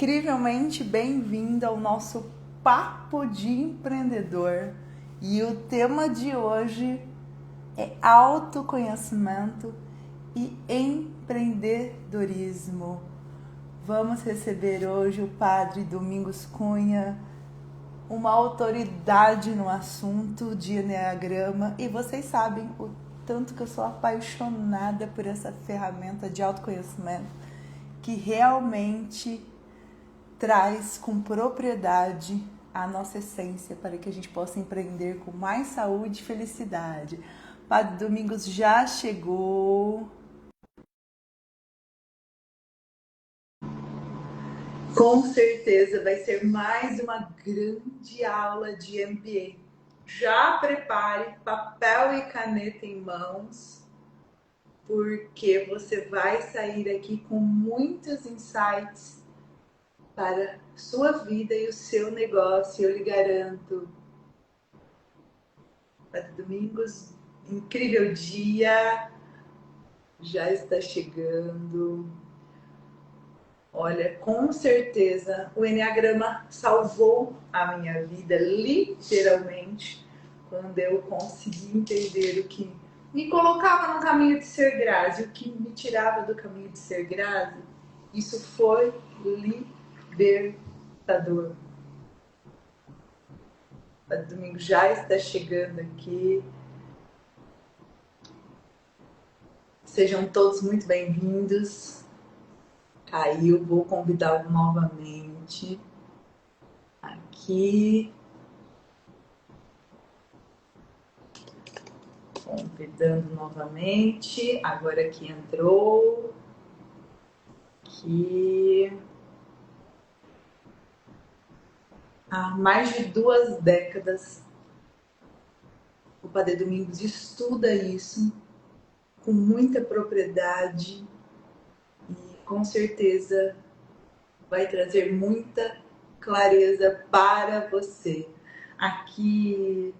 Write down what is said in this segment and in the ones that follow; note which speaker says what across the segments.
Speaker 1: incrivelmente bem-vindo ao nosso Papo de Empreendedor. E o tema de hoje é autoconhecimento e empreendedorismo. Vamos receber hoje o Padre Domingos Cunha, uma autoridade no assunto de Enneagrama, e vocês sabem o tanto que eu sou apaixonada por essa ferramenta de autoconhecimento que realmente traz com propriedade a nossa essência para que a gente possa empreender com mais saúde e felicidade. Padre Domingos já chegou. Com certeza vai ser mais uma grande aula de MBA. Já prepare papel e caneta em mãos, porque você vai sair aqui com muitos insights para sua vida e o seu negócio, eu lhe garanto. Padre Domingos, incrível dia, já está chegando. Olha, com certeza o Enneagrama salvou a minha vida, literalmente, quando eu consegui entender o que me colocava no caminho de ser Grazi, o que me tirava do caminho de ser Grazi. Isso foi libertador. O domingo já está chegando aqui. Sejam todos muito bem-vindos. Caiu, vou convidá-lo novamente aqui. Convidando novamente. Agora que entrou. Aqui. Há mais de 2 décadas, o Padre Domingos estuda isso com muita propriedade e com certeza vai trazer muita clareza para você. Aqui,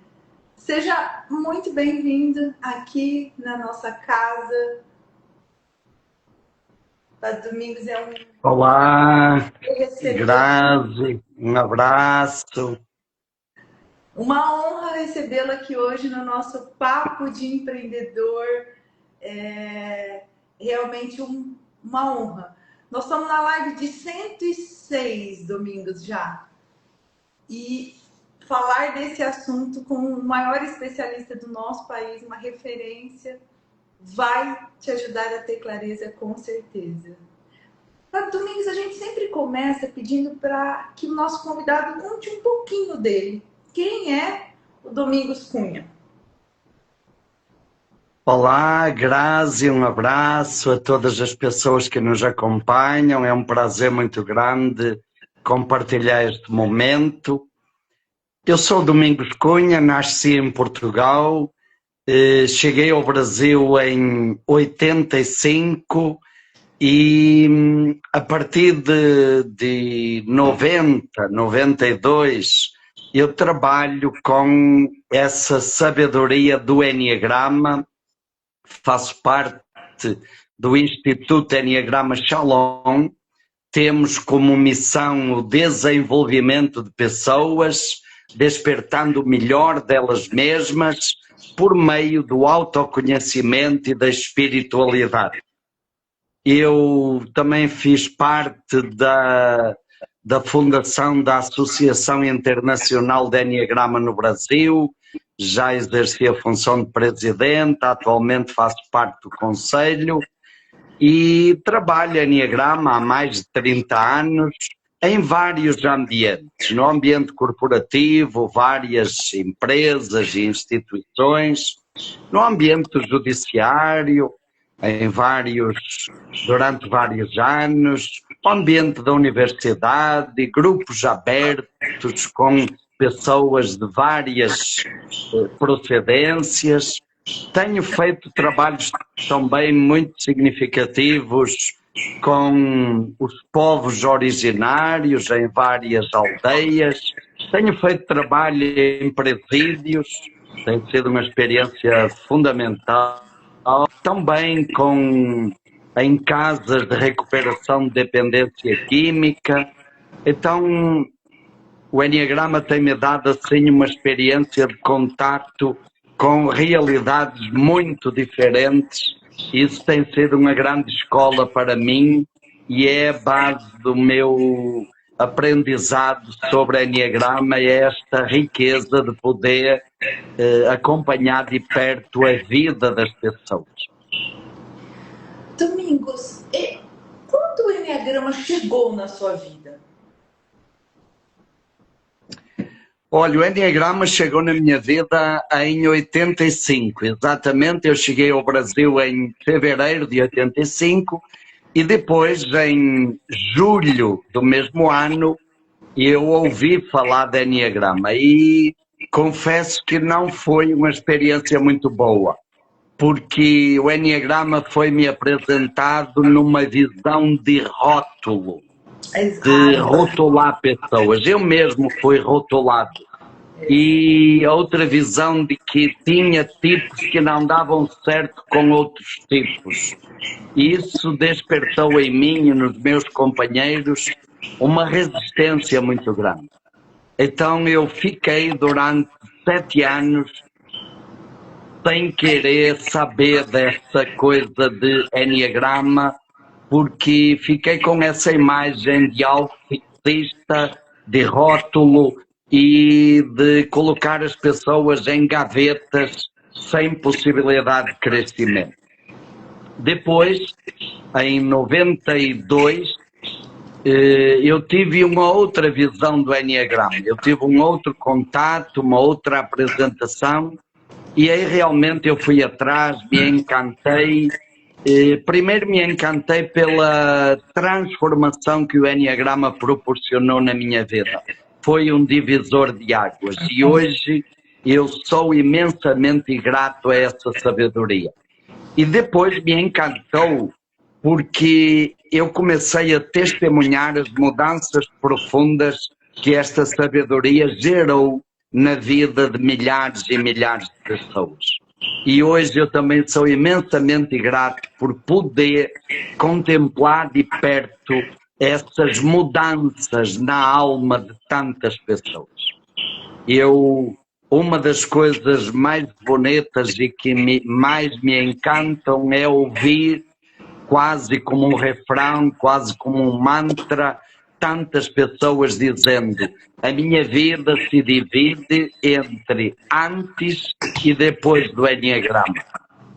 Speaker 1: seja muito bem-vindo aqui na nossa casa. Padre Domingos é um...
Speaker 2: Olá, Grazi, um abraço.
Speaker 1: Uma honra recebê-lo aqui hoje no nosso Papo de Empreendedor. É realmente uma honra. Nós estamos na live de 106 domingos já. E falar desse assunto com o maior especialista do nosso país, uma referência, vai te ajudar a ter clareza, com certeza. Padre Domingos, a gente sempre começa pedindo para que o nosso convidado conte um pouquinho dele. Quem é o Domingos Cunha?
Speaker 2: Olá, Grazi, um abraço a todas as pessoas que nos acompanham. É um prazer muito grande compartilhar este momento. Eu sou Domingos Cunha, nasci em Portugal, cheguei ao Brasil em 85 e a partir de 90, 92, eu trabalho com essa sabedoria do Enneagrama, faço parte do Instituto Enneagrama Shalom, temos como missão o desenvolvimento de pessoas, despertando o melhor delas mesmas por meio do autoconhecimento e da espiritualidade. Eu também fiz parte da fundação da Associação Internacional de Enneagrama no Brasil, já exerci a função de presidente, atualmente faço parte do conselho e trabalho Enneagrama há mais de 30 anos em vários ambientes, no ambiente corporativo, várias empresas e instituições, no ambiente judiciário, durante vários anos, ambiente da universidade, grupos abertos com pessoas de várias procedências. Tenho feito trabalhos também muito significativos com os povos originários em várias aldeias. Tenho feito trabalho em presídios, tem sido uma experiência fundamental. Também em casas de recuperação de dependência química, Então, o Enneagrama tem-me dado assim uma experiência de contacto com realidades muito diferentes. Isso tem sido uma grande escola para mim e é a base do meu aprendizado sobre Enneagrama, é esta riqueza de poder acompanhar de perto a vida das pessoas.
Speaker 1: Domingos, quando o Enneagrama chegou na sua vida?
Speaker 2: Olha, o Enneagrama chegou na minha vida em 85, exatamente. Eu cheguei ao Brasil em fevereiro de 85 e depois, em julho do mesmo ano, eu ouvi falar de Enneagrama e confesso que não foi uma experiência muito boa, porque o Enneagrama foi-me apresentado numa visão de rótulo, de rotular pessoas. Eu mesmo fui rotulado. E outra visão de que tinha tipos que não davam certo com outros tipos. Isso despertou em mim e nos meus companheiros uma resistência muito grande. Então eu fiquei durante 7 anos sem querer saber dessa coisa de Enneagrama, porque fiquei com essa imagem de algo fixista, de rótulo e de colocar as pessoas em gavetas sem possibilidade de crescimento. Depois, em 92, eu tive uma outra visão do Enneagrama, eu tive um outro contato, uma outra apresentação, e aí realmente eu fui atrás, me encantei. Primeiro me encantei pela transformação que o Enneagrama proporcionou na minha vida. Foi um divisor de águas e hoje eu sou imensamente grato a essa sabedoria. E depois me encantou porque eu comecei a testemunhar as mudanças profundas que esta sabedoria gerou na vida de milhares e milhares de pessoas. E hoje eu também sou imensamente grato por poder contemplar de perto essas mudanças na alma de tantas pessoas. Uma das coisas mais bonitas e que mais me encantam é ouvir, quase como um refrão, quase como um mantra, tantas pessoas dizendo: a minha vida se divide entre antes e depois do Enneagrama.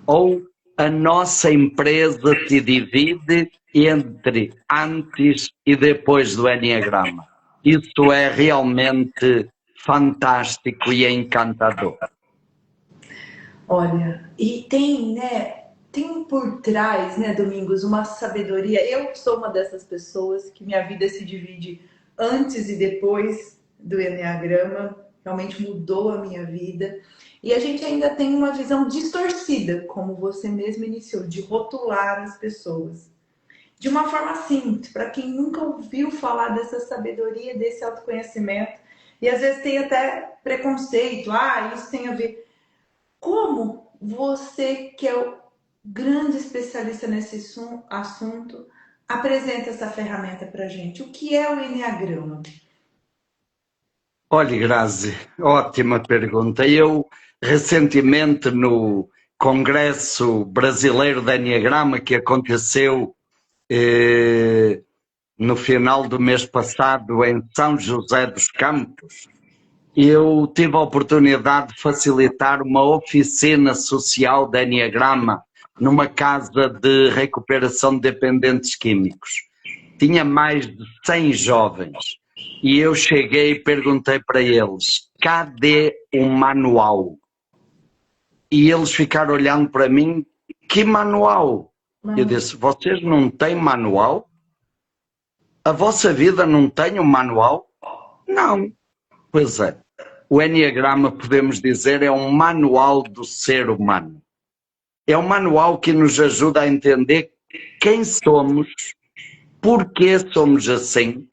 Speaker 2: Ou a nossa empresa se divide entre antes e depois do Enneagrama. Isso é realmente fantástico e encantador.
Speaker 1: Olha, e tem por trás, Domingos, uma sabedoria. Eu sou uma dessas pessoas que minha vida se divide antes e depois do Enneagrama, realmente mudou a minha vida. E a gente ainda tem uma visão distorcida, como você mesmo iniciou, de rotular as pessoas. De uma forma simples, para quem nunca ouviu falar dessa sabedoria, desse autoconhecimento, e às vezes tem até preconceito, isso tem a ver. Como você, que é o grande especialista nesse assunto, apresenta essa ferramenta para a gente? O que é o Enneagrama?
Speaker 2: Olha, Grazi, ótima pergunta. Eu, recentemente, no Congresso Brasileiro de Enneagrama, que aconteceu no final do mês passado em São José dos Campos, eu tive a oportunidade de facilitar uma oficina social de Enneagrama numa casa de recuperação de dependentes químicos. Tinha mais de 100 jovens e eu cheguei e perguntei para eles: cadê o manual? E eles ficaram olhando para mim: que manual? Eu disse: vocês não têm manual? A vossa vida não tem um manual? Não. Pois é. O Enneagrama, podemos dizer, é um manual do ser humano. É um manual que nos ajuda a entender quem somos, porquê somos assim,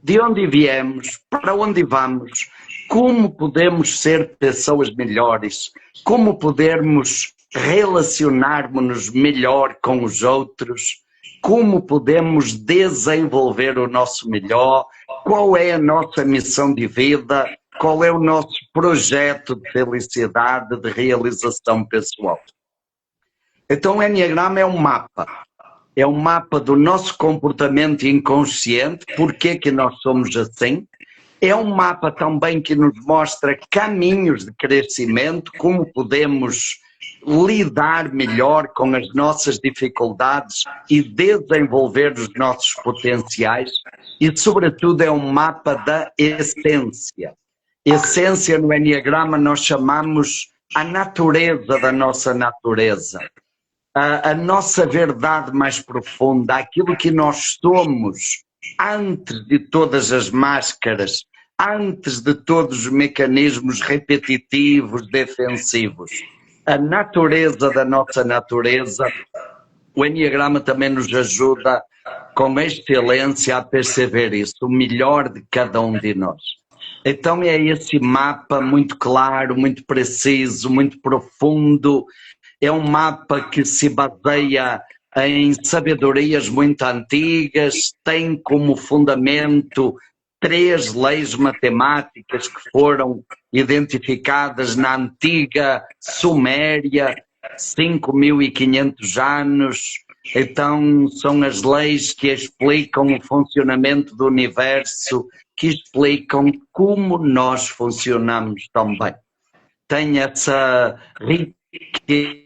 Speaker 2: de onde viemos, para onde vamos, como podemos ser pessoas melhores, como podemos relacionar-nos melhor com os outros, como podemos desenvolver o nosso melhor, qual é a nossa missão de vida, qual é o nosso projeto de felicidade, de realização pessoal. Então o Enneagrama é um mapa do nosso comportamento inconsciente, porque que nós somos assim. É um mapa também que nos mostra caminhos de crescimento, como podemos lidar melhor com as nossas dificuldades e desenvolver os nossos potenciais. E, sobretudo, é um mapa da essência. Essência no Enneagrama nós chamamos a natureza da nossa natureza. A nossa verdade mais profunda, aquilo que nós somos antes de todas as máscaras, antes de todos os mecanismos repetitivos, defensivos. A natureza da nossa natureza, o Enneagrama também nos ajuda com excelência a perceber isso, o melhor de cada um de nós. Então é esse mapa muito claro, muito preciso, muito profundo. É um mapa que se baseia em sabedorias muito antigas, tem como fundamento 3 leis matemáticas que foram identificadas na antiga Suméria, 5.500 anos. Então são as leis que explicam o funcionamento do universo, que explicam como nós funcionamos também. Tem essa riqueza,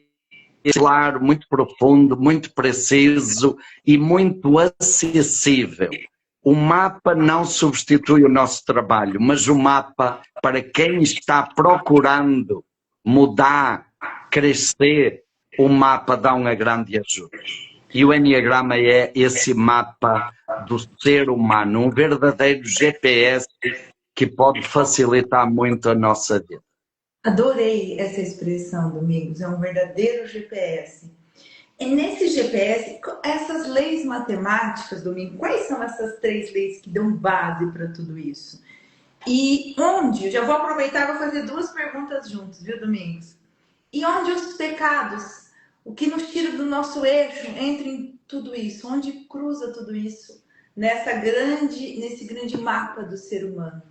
Speaker 2: claro, muito profundo, muito preciso e muito acessível. O mapa não substitui o nosso trabalho, mas o mapa, para quem está procurando mudar, crescer, o mapa dá uma grande ajuda. E o Enneagrama é esse mapa do ser humano, um verdadeiro GPS que pode facilitar muito a nossa vida.
Speaker 1: Adorei essa expressão, Domingos, é um verdadeiro GPS. E nesse GPS, essas leis matemáticas, Domingos, quais são essas 3 leis que dão base para tudo isso? E onde, eu já vou aproveitar e vou fazer 2 perguntas juntos, viu, Domingos? E onde os pecados, o que nos tira do nosso eixo, entra em tudo isso? Onde cruza tudo isso nesse grande mapa do ser humano?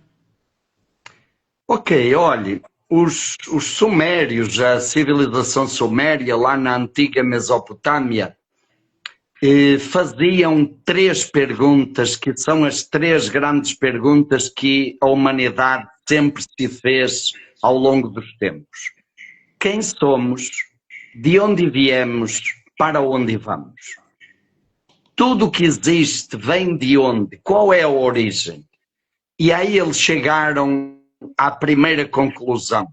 Speaker 2: Ok, olhe, os sumérios, a civilização suméria, lá na antiga Mesopotâmia, faziam 3 perguntas, que são as 3 grandes perguntas que a humanidade sempre se fez ao longo dos tempos. Quem somos? De onde viemos? Para onde vamos? Tudo o que existe vem de onde? Qual é a origem? E aí eles chegaram à primeira conclusão.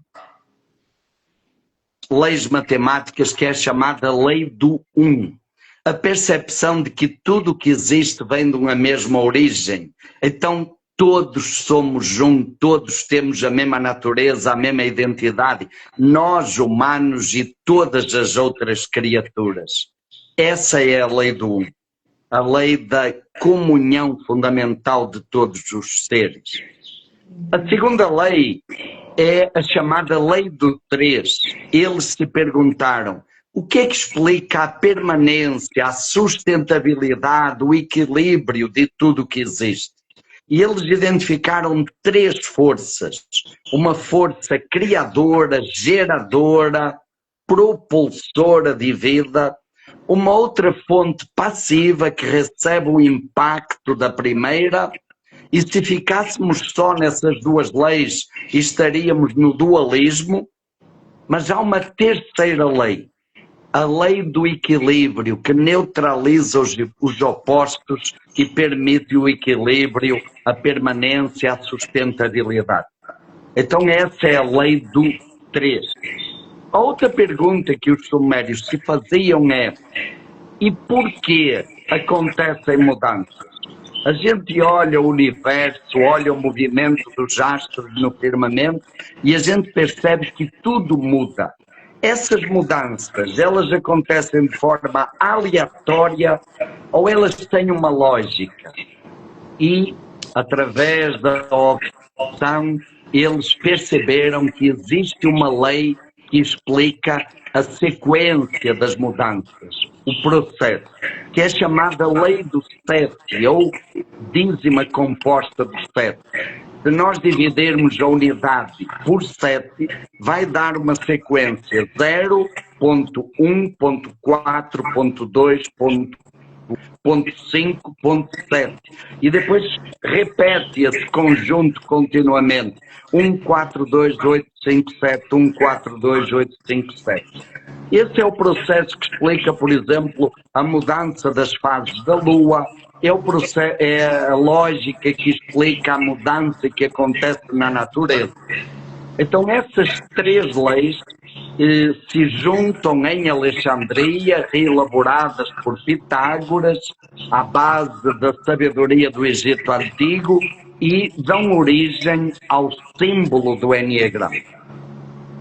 Speaker 2: Leis matemáticas, que é chamada lei do 1. A percepção de que tudo o que existe vem de uma mesma origem. Então todos somos um, todos temos a mesma natureza, a mesma identidade. Nós, humanos, e todas as outras criaturas. Essa é a lei do 1. A lei da comunhão fundamental de todos os seres. A segunda lei é a chamada lei do 3. Eles se perguntaram: o que é que explica a permanência, a sustentabilidade, o equilíbrio de tudo o que existe? E eles identificaram 3 forças. Uma força criadora, geradora, propulsora de vida. Uma outra fonte passiva que recebe o impacto da primeira. E se ficássemos só nessas 2 leis, estaríamos no dualismo. Mas há uma terceira lei, a lei do equilíbrio, que neutraliza os opostos e permite o equilíbrio, a permanência, a sustentabilidade. Então essa é a lei do 3. A outra pergunta que os sumérios se faziam é: e por que acontecem mudanças? A gente olha o universo, olha o movimento dos astros no firmamento e a gente percebe que tudo muda. Essas mudanças, elas acontecem de forma aleatória ou elas têm uma lógica? E, através da observação, eles perceberam que existe uma lei que explica a sequência das mudanças, o processo. que é chamada Lei do Sete, ou dízima composta do sete. Se nós dividirmos a unidade por 7, vai dar uma sequência 0.1.4.2.5.7 e depois repete esse conjunto continuamente. 142.857, 142.857. Esse é o processo que explica, por exemplo, a mudança das fases da Lua, é a lógica que explica a mudança que acontece na natureza. Então essas três leis se juntam em Alexandria, reelaboradas por Pitágoras, à base da sabedoria do Egito Antigo, e dão origem ao símbolo do Enneagrama.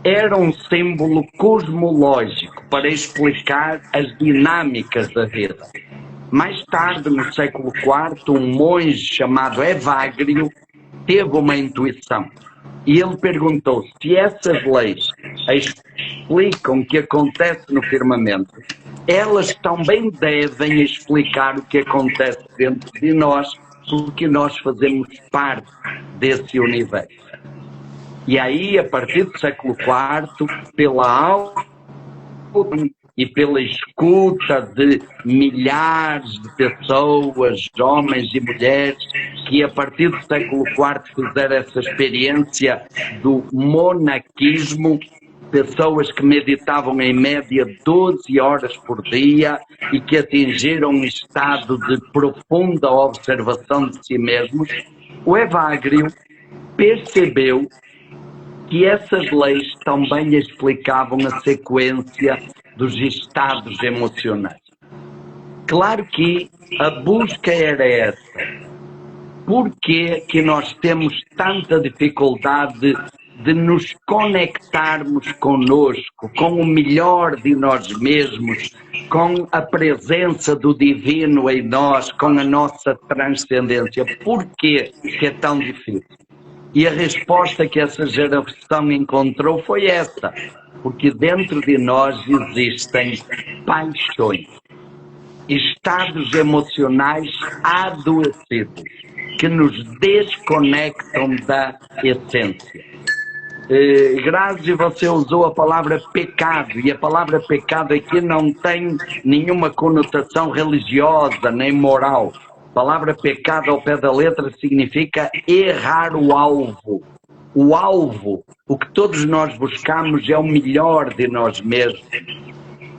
Speaker 2: Era um símbolo cosmológico para explicar as dinâmicas da vida. Mais tarde, no século IV, um monge chamado Evagrio teve uma intuição. E ele perguntou se essas leis explicam o que acontece no firmamento, elas também devem explicar o que acontece dentro de nós, porque nós fazemos parte desse universo. E aí, a partir do século IV, pela aula e pela escuta de milhares de pessoas, homens e mulheres, que a partir do século IV fizeram essa experiência do monaquismo, pessoas que meditavam em média 12 horas por dia e que atingiram um estado de profunda observação de si mesmos, o Evagrio percebeu que essas leis também explicavam a sequência dos estados emocionais. Claro que a busca era essa. Por que que nós temos tanta dificuldade de nos conectarmos conosco, com o melhor de nós mesmos, com a presença do divino em nós, com a nossa transcendência? Por que que é tão difícil? E a resposta que essa geração encontrou foi essa, porque dentro de nós existem paixões, estados emocionais adoecidos, que nos desconectam da essência. Grazi, você usou a palavra pecado, e a palavra pecado aqui não tem nenhuma conotação religiosa nem moral. A palavra pecado ao pé da letra significa errar o alvo. O alvo, o que todos nós buscamos é o melhor de nós mesmos.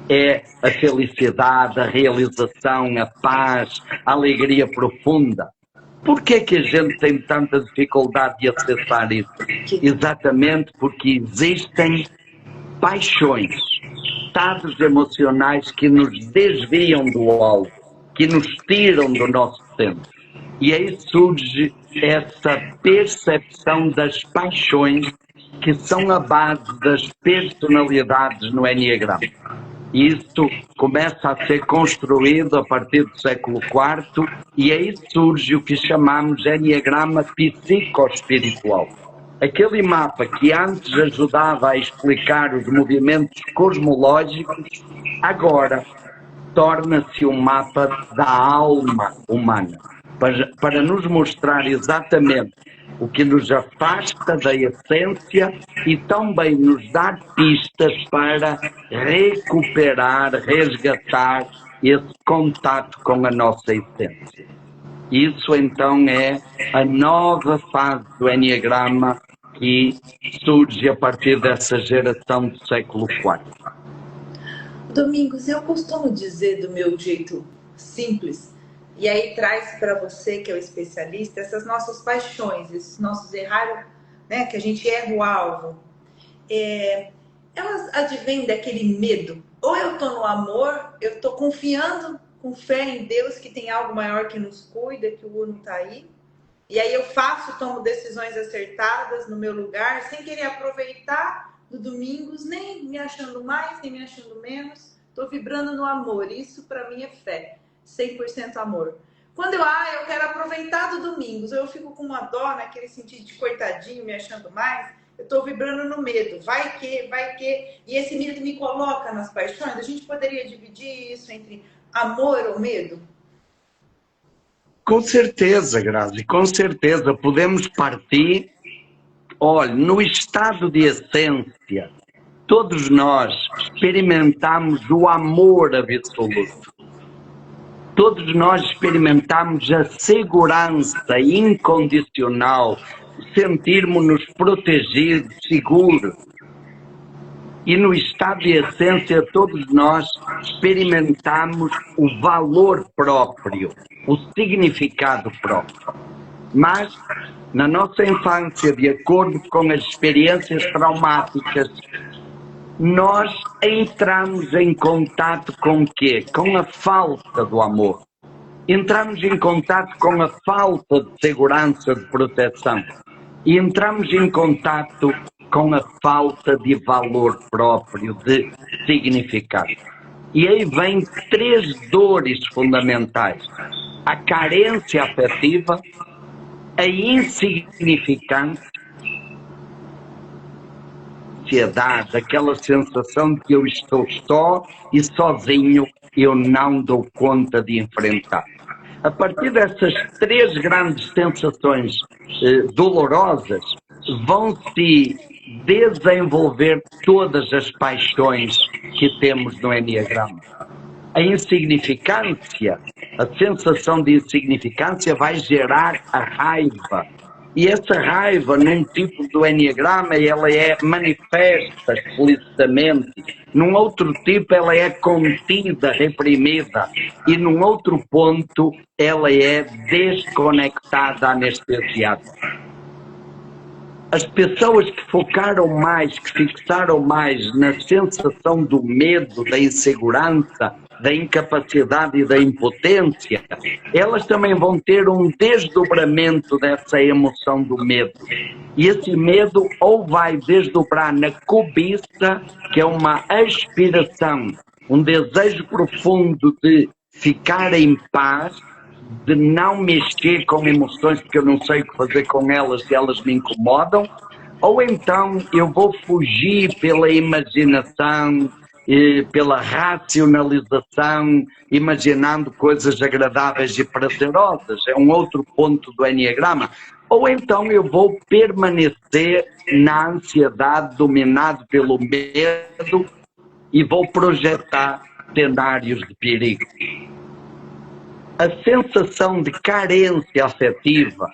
Speaker 2: É a felicidade, a realização, a paz, a alegria profunda. Por que que a gente tem tanta dificuldade de acessar isso? Exatamente porque existem paixões, estados emocionais que nos desviam do alvo, que nos tiram do nosso centro. E aí surge essa percepção das paixões que são a base das personalidades no Enneagrama. Isto começa a ser construído a partir do século IV e aí surge o que chamamos de Enneagrama psicoespiritual. Aquele mapa que antes ajudava a explicar os movimentos cosmológicos, agora torna-se um mapa da alma humana, para nos mostrar exatamente o que nos afasta da essência e também nos dar pistas para recuperar, resgatar esse contato com a nossa essência. Isso então é a nova fase do Enneagrama que surge a partir dessa geração do século IV.
Speaker 1: Domingos, eu costumo dizer do meu jeito simples, e aí traz para você, que é o especialista, essas nossas paixões, esses nossos errar, né, que a gente erra o alvo. Elas advêm daquele medo. Ou eu estou no amor, eu estou confiando com fé em Deus que tem algo maior que nos cuida, que o Uno está aí. E aí eu tomo decisões acertadas no meu lugar, sem querer aproveitar do Domingos, nem me achando mais, nem me achando menos. Estou vibrando no amor. Isso para mim é fé. 100% amor. Quando eu quero aproveitar do Domingos, eu fico com uma dó, naquele sentido de coitadinho, me achando mais, eu estou vibrando no medo. Vai que. E esse medo me coloca nas paixões. A gente poderia dividir isso entre amor ou medo?
Speaker 2: Com certeza, Grazi, com certeza podemos partir. Olha, no estado de essência, todos nós experimentamos o amor absoluto. Todos nós experimentamos a segurança incondicional, sentirmos-nos protegidos, seguros. E no estado de essência, todos nós experimentamos o valor próprio, o significado próprio. Mas, na nossa infância, de acordo com as experiências traumáticas, nós entramos em contato com o quê? Com a falta do amor. Entramos em contato com a falta de segurança, de proteção. E entramos em contato com a falta de valor próprio, de significado. E aí vem 3 dores fundamentais: a carência afetiva, a insignificância, ansiedade, aquela sensação de que eu estou só e sozinho, eu não dou conta de enfrentar. A partir dessas 3 grandes sensações dolorosas, vão-se desenvolver todas as paixões que temos no Enneagrama. A insignificância, a sensação de insignificância vai gerar a raiva. E essa raiva, num tipo do Enneagrama, ela é manifesta explicitamente. Num outro tipo, ela é contida, reprimida. E num outro ponto, ela é desconectada, anestesiada. As pessoas que focaram mais, que fixaram mais na sensação do medo, da insegurança, da incapacidade e da impotência, elas também vão ter um desdobramento dessa emoção do medo. E esse medo ou vai desdobrar na cobiça, que é uma aspiração, um desejo profundo de ficar em paz, de não mexer com emoções porque eu não sei o que fazer com elas e elas me incomodam, ou então eu vou fugir pela imaginação, pela racionalização, imaginando coisas agradáveis e prazerosas, é um outro ponto do Enneagrama, ou então eu vou permanecer na ansiedade, dominado pelo medo, e vou projetar cenários de perigo. A sensação de carência afetiva,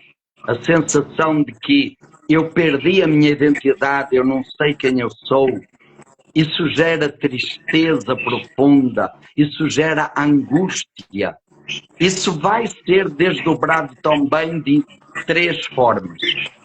Speaker 2: a sensação de que eu perdi a minha identidade, eu não sei quem eu sou, isso gera tristeza profunda, isso gera angústia. Isso vai ser desdobrado também de 3 formas.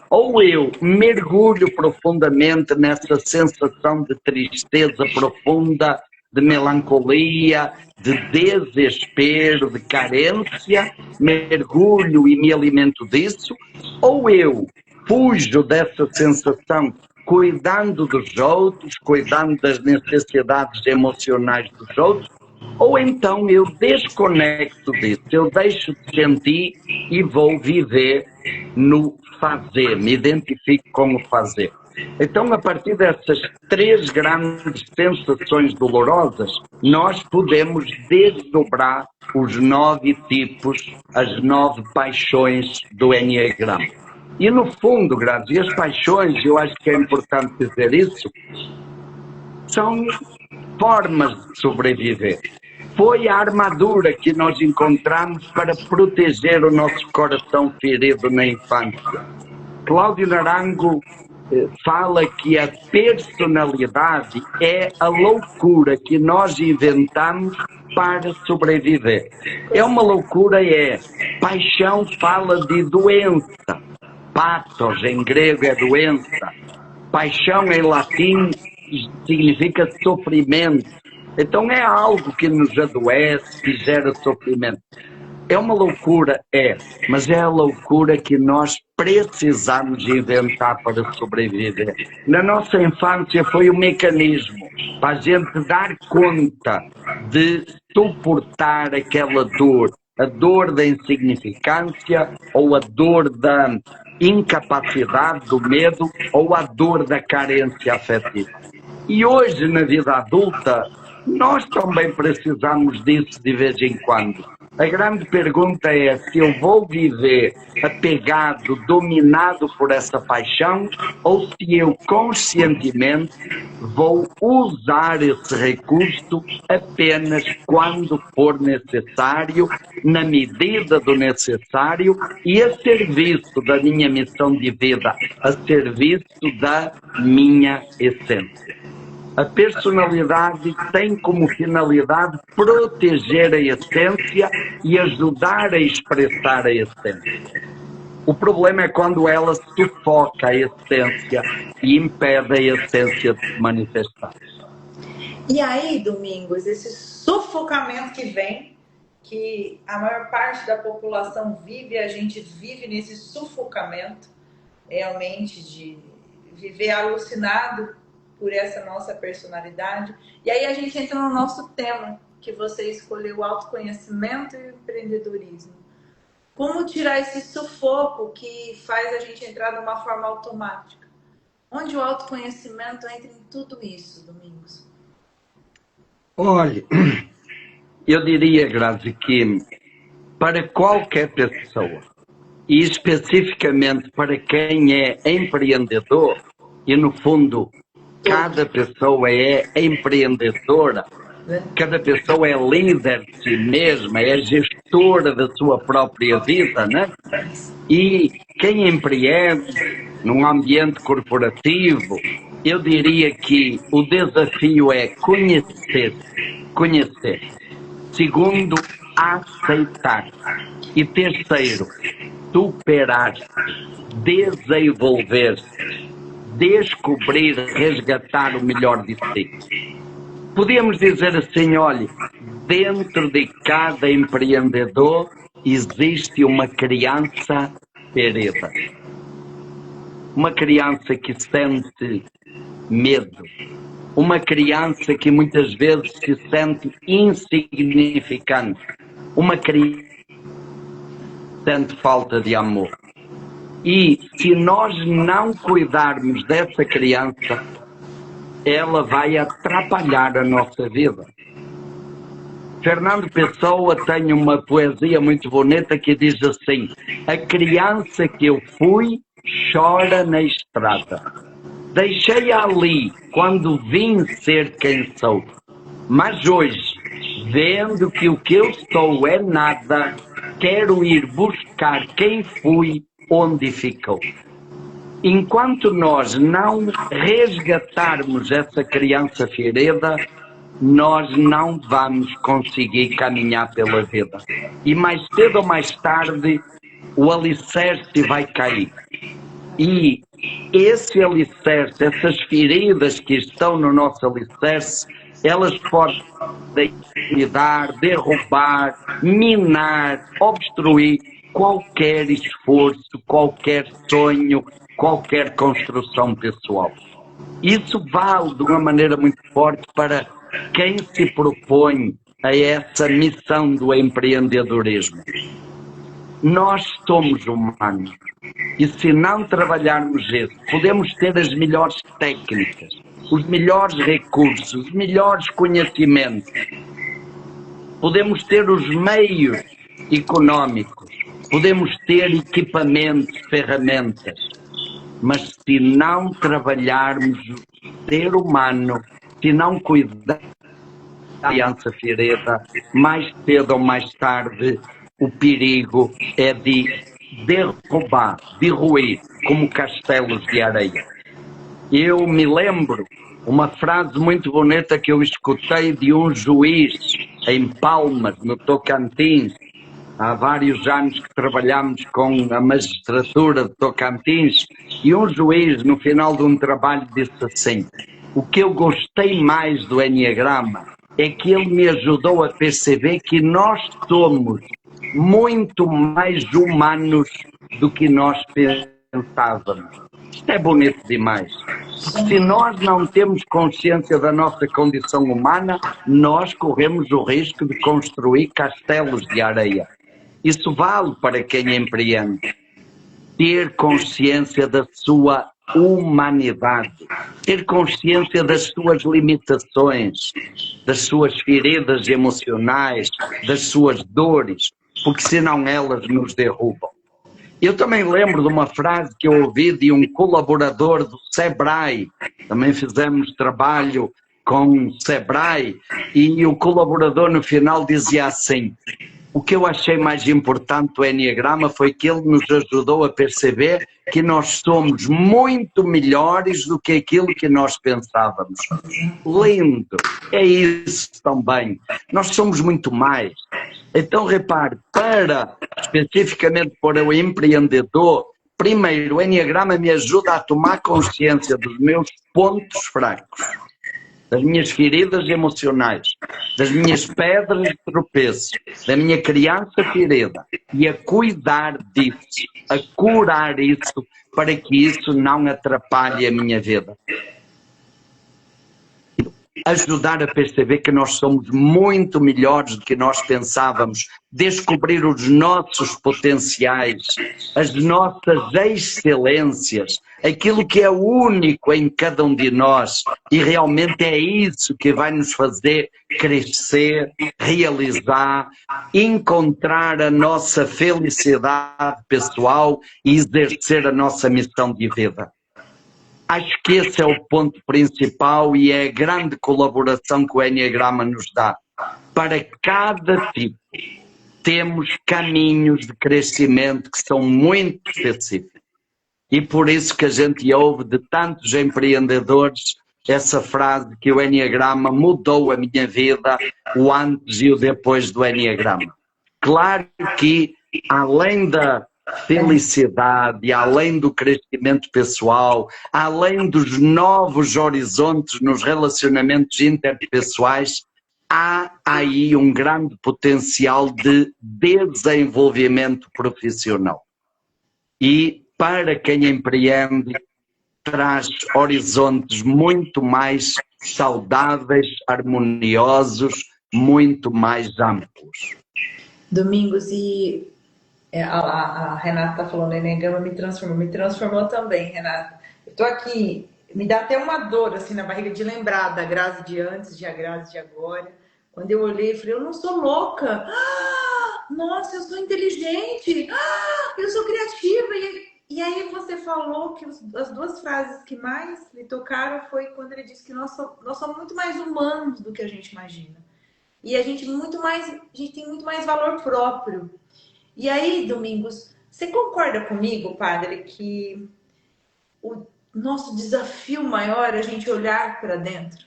Speaker 2: Ou eu mergulho profundamente nessa sensação de tristeza profunda, de melancolia, de desespero, de carência, mergulho e me alimento disso, ou eu fujo dessa sensação cuidando dos outros, cuidando das necessidades emocionais dos outros, ou então eu desconecto disso, eu deixo de sentir e vou viver no fazer, me identifico com o fazer. Então, a partir dessas 3 grandes sensações dolorosas, nós podemos desdobrar os 9 tipos, as 9 paixões do Enneagrama. E no fundo, Grazi, as paixões, eu acho que é importante dizer isso, são formas de sobreviver. Foi a armadura que nós encontramos para proteger o nosso coração ferido na infância. Cláudio Naranjo fala que a personalidade é a loucura que nós inventamos para sobreviver. É uma loucura, paixão fala de doença. Pathos em grego é doença. Paixão em latim significa sofrimento. Então é algo que nos adoece, que gera sofrimento. É uma loucura, mas é a loucura que nós precisamos inventar para sobreviver. Na nossa infância foi um mecanismo para a gente dar conta de suportar aquela dor, a dor da insignificância, ou a dor da incapacidade, do medo, ou a dor da carência afetiva. E hoje, na vida adulta, Nós também precisamos disso de vez em quando. A grande pergunta é se eu vou viver apegado, dominado por essa paixão, ou se eu conscientemente vou usar esse recurso apenas quando for necessário, na medida do necessário e a serviço da minha missão de vida, a serviço da minha essência. A personalidade tem como finalidade proteger a essência e ajudar a expressar a essência. O problema é quando ela sufoca a essência e impede a essência de se manifestar.
Speaker 1: E aí, Domingos, esse sufocamento que vem, que a maior parte da população vive, a gente vive nesse sufocamento, realmente, de viver alucinado por essa nossa personalidade. E aí a gente entra no nosso tema, que você escolheu, o autoconhecimento e o empreendedorismo. Como tirar esse sufoco que faz a gente entrar de uma forma automática? Onde o autoconhecimento entra em tudo isso, Domingos?
Speaker 2: Olha, eu diria, Grazi, que para qualquer pessoa, e especificamente para quem é empreendedor, e no fundo cada pessoa é empreendedora, cada pessoa é líder de si mesma, é gestora da sua própria vida, né? E quem empreende num ambiente corporativo, eu diria que o desafio é conhecer. Segundo, aceitar. E terceiro, superar, desenvolver-se, descobrir, resgatar o melhor de si. Podíamos dizer assim, olha, dentro de cada empreendedor existe uma criança ferida. Uma criança que sente medo. Uma criança que muitas vezes se sente insignificante. Uma criança que sente falta de amor. E se nós não cuidarmos dessa criança, ela vai atrapalhar a nossa vida. Fernando Pessoa tem uma poesia muito bonita que diz assim: a criança que eu fui chora na estrada. Deixei-a ali quando vim ser quem sou. Mas hoje, vendo que o que eu sou é nada, quero ir buscar quem fui onde ficou. Enquanto nós não resgatarmos essa criança ferida, nós não vamos conseguir caminhar pela vida. E mais cedo ou mais tarde, o alicerce vai cair. E esse alicerce, essas feridas que estão no nosso alicerce, elas podem derrubar, minar, obstruir qualquer esforço, qualquer sonho, qualquer construção pessoal. Isso vale de uma maneira muito forte para quem se propõe a essa missão do empreendedorismo. Nós somos humanos e se não trabalharmos isso, podemos ter as melhores técnicas, os melhores recursos, os melhores conhecimentos, podemos ter os meios económicos, podemos ter equipamentos, ferramentas, mas se não trabalharmos o ser humano, se não cuidarmos da criança ferida, mais cedo ou mais tarde, o perigo é de derrubar, de ruir, como castelos de areia. Eu me lembro uma frase muito bonita que eu escutei de um juiz em Palmas, no Tocantins. Há vários anos que trabalhamos com a magistratura de Tocantins e um juiz, no final de um trabalho, disse assim: o que eu gostei mais do Enneagrama é que ele me ajudou a perceber que nós somos muito mais humanos do que nós pensávamos. Isto é bonito demais. Se nós não temos consciência da nossa condição humana, nós corremos o risco de construir castelos de areia. Isso vale para quem empreende. Ter consciência da sua humanidade, ter consciência das suas limitações, das suas feridas emocionais, das suas dores, porque senão elas nos derrubam. Eu também lembro de uma frase que eu ouvi de um colaborador do Sebrae, também fizemos trabalho com o Sebrae, e o colaborador no final dizia assim: o que eu achei mais importante do Enneagrama foi que ele nos ajudou a perceber que nós somos muito melhores do que aquilo que nós pensávamos. Lindo! É isso também. Nós somos muito mais. Então, repare, especificamente para o empreendedor, primeiro, o Enneagrama me ajuda a tomar consciência dos meus pontos fracos, das minhas feridas emocionais, das minhas pedras de tropeço, da minha criança ferida, e a cuidar disso, a curar isso, para que isso não atrapalhe a minha vida. Ajudar a perceber que nós somos muito melhores do que nós pensávamos, descobrir os nossos potenciais, as nossas excelências, aquilo que é único em cada um de nós, e realmente é isso que vai nos fazer crescer, realizar, encontrar a nossa felicidade pessoal e exercer a nossa missão de vida. Acho que esse é o ponto principal e é a grande colaboração que o Enneagrama nos dá. Para cada tipo, temos caminhos de crescimento que são muito específicos. E por isso que a gente ouve de tantos empreendedores essa frase que o Enneagrama mudou a minha vida, o antes e o depois do Enneagrama. Claro que, além da felicidade, além do crescimento pessoal, além dos novos horizontes nos relacionamentos interpessoais, há aí um grande potencial de desenvolvimento profissional. E para quem empreende, traz horizontes muito mais saudáveis, harmoniosos, muito mais amplos.
Speaker 1: Domingos, e a Renata está falando, Enneagrama me transformou também, Renata. Eu tô aqui, me dá até uma dor assim na barriga de lembrar da Grazi de antes, de a Grazi de agora. Quando eu olhei, falei, eu não sou louca. Nossa, eu sou inteligente. Eu sou criativa. E aí você falou que as duas frases que mais me tocaram foi quando ele disse que nós somos muito mais humanos do que a gente imagina. E a gente tem muito mais valor próprio. E aí, Domingos, você concorda comigo, padre, que o nosso desafio maior é a gente olhar para dentro?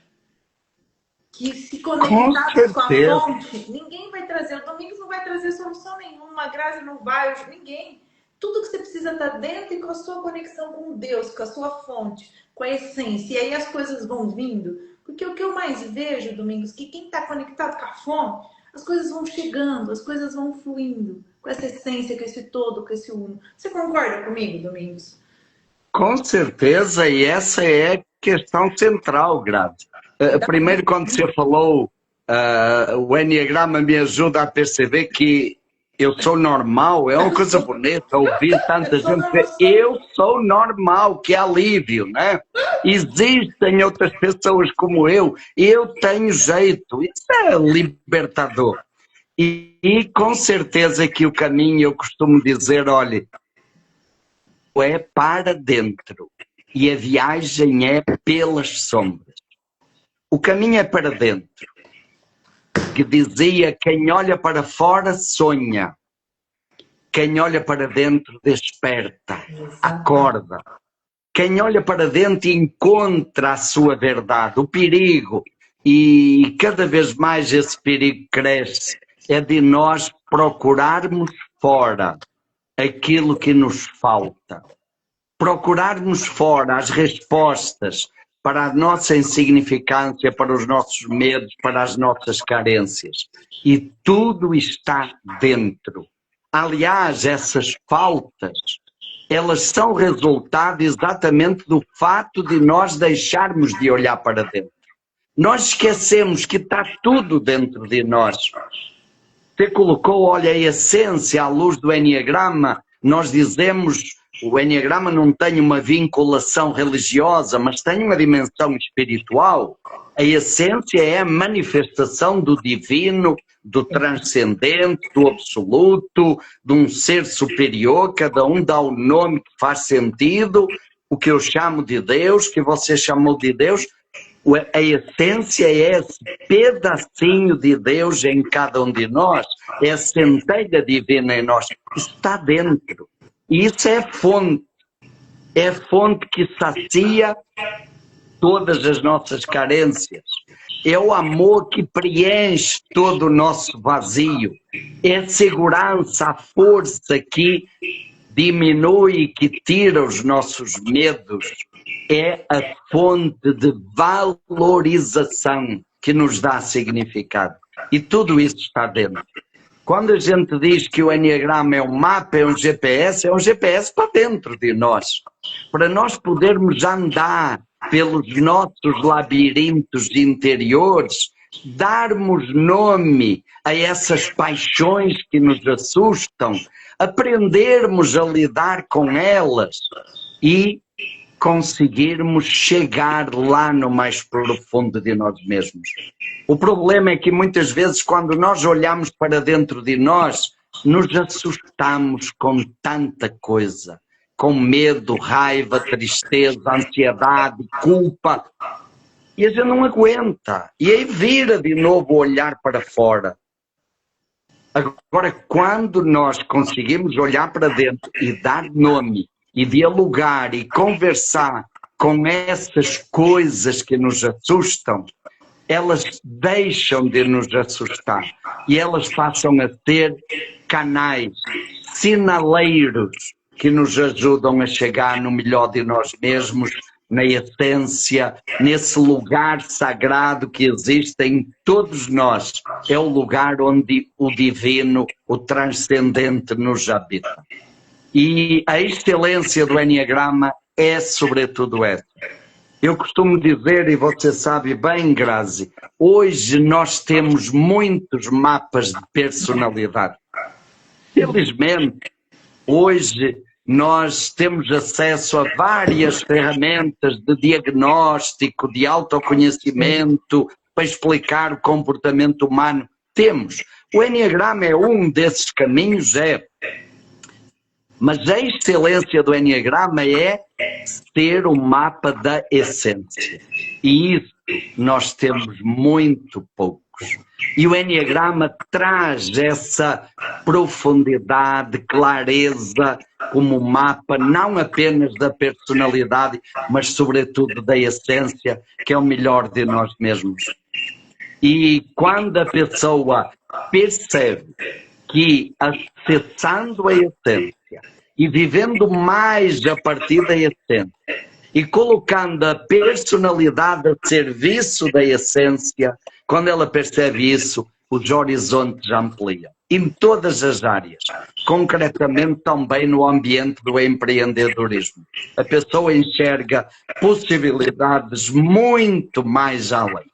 Speaker 1: Que se conectados com a fonte, ninguém vai trazer, o Domingos não vai trazer solução nenhuma, a Grazi não vai, ninguém. Tudo que você precisa estar dentro e com a sua conexão com Deus, com a sua fonte, com a essência. E aí as coisas vão vindo. Porque o que eu mais vejo, Domingos, que quem está conectado com a fonte, as coisas vão chegando, as coisas vão fluindo. Com essa essência, com esse todo, com esse uno. Você concorda comigo, Domingos?
Speaker 2: Com certeza, e essa é a questão central, Grazi. Primeiro, quando você falou, o Enneagrama me ajuda a perceber que eu sou normal, é uma coisa bonita ouvir tanta gente dizer eu sou normal, que alívio, né? Existem outras pessoas como eu tenho jeito, isso é libertador. E com certeza que o caminho, eu costumo dizer, olha, é para dentro e a viagem é pelas sombras. O caminho é para dentro. Que dizia, quem olha para fora sonha, quem olha para dentro desperta, acorda. Quem olha para dentro encontra a sua verdade, o perigo, e cada vez mais esse perigo cresce, é de nós procurarmos fora aquilo que nos falta, procurarmos fora as respostas para a nossa insignificância, para os nossos medos, para as nossas carências. E tudo está dentro. Aliás, essas faltas, elas são resultado exatamente do fato de nós deixarmos de olhar para dentro. Nós esquecemos que está tudo dentro de nós. Você colocou, olha, a essência à luz do Enneagrama, nós dizemos O Enneagrama não tem uma vinculação religiosa, mas tem uma dimensão espiritual. A essência é a manifestação do divino, do transcendente, do absoluto, de um ser superior. Cada um dá o nome que faz sentido. O que eu chamo de Deus, que você chamou de Deus. A essência é esse pedacinho de Deus em cada um de nós. É a centelha divina em nós. Está dentro. E isso é fonte. É a fonte que sacia todas as nossas carências. É o amor que preenche todo o nosso vazio. É a segurança, a força que diminui, que tira os nossos medos. É a fonte de valorização que nos dá significado. E tudo isso está dentro. Quando a gente diz que o Enneagrama é um mapa, é um GPS para dentro de nós. Para nós podermos andar pelos nossos labirintos interiores, darmos nome a essas paixões que nos assustam, aprendermos a lidar com elas e conseguirmos chegar lá no mais profundo de nós mesmos. O problema é que muitas vezes quando nós olhamos para dentro de nós, nos assustamos com tanta coisa, com medo, raiva, tristeza, ansiedade, culpa, e a gente não aguenta, e aí vira de novo olhar para fora. Agora, quando nós conseguimos olhar para dentro e dar nome, e dialogar e conversar com essas coisas que nos assustam, elas deixam de nos assustar e elas passam a ser canais, sinaleiros que nos ajudam a chegar no melhor de nós mesmos, na essência, nesse lugar sagrado que existe em todos nós. É o lugar onde o divino, o transcendente nos habita. E a excelência do Enneagrama é sobretudo essa. Eu costumo dizer, e você sabe bem, Grazi, hoje nós temos muitos mapas de personalidade. Felizmente, hoje nós temos acesso a várias ferramentas de diagnóstico, de autoconhecimento, para explicar o comportamento humano. Temos. O Enneagrama é um desses caminhos, mas a excelência do Enneagrama é ser o mapa da essência. E isso nós temos muito poucos. E o Enneagrama traz essa profundidade, clareza, como mapa, não apenas da personalidade, mas sobretudo da essência, que é o melhor de nós mesmos. E quando a pessoa percebe que, acessando a essência e vivendo mais a partir da essência e colocando a personalidade a serviço da essência, quando ela percebe isso, os horizontes ampliam. Em todas as áreas, concretamente também no ambiente do empreendedorismo. A pessoa enxerga possibilidades muito mais além.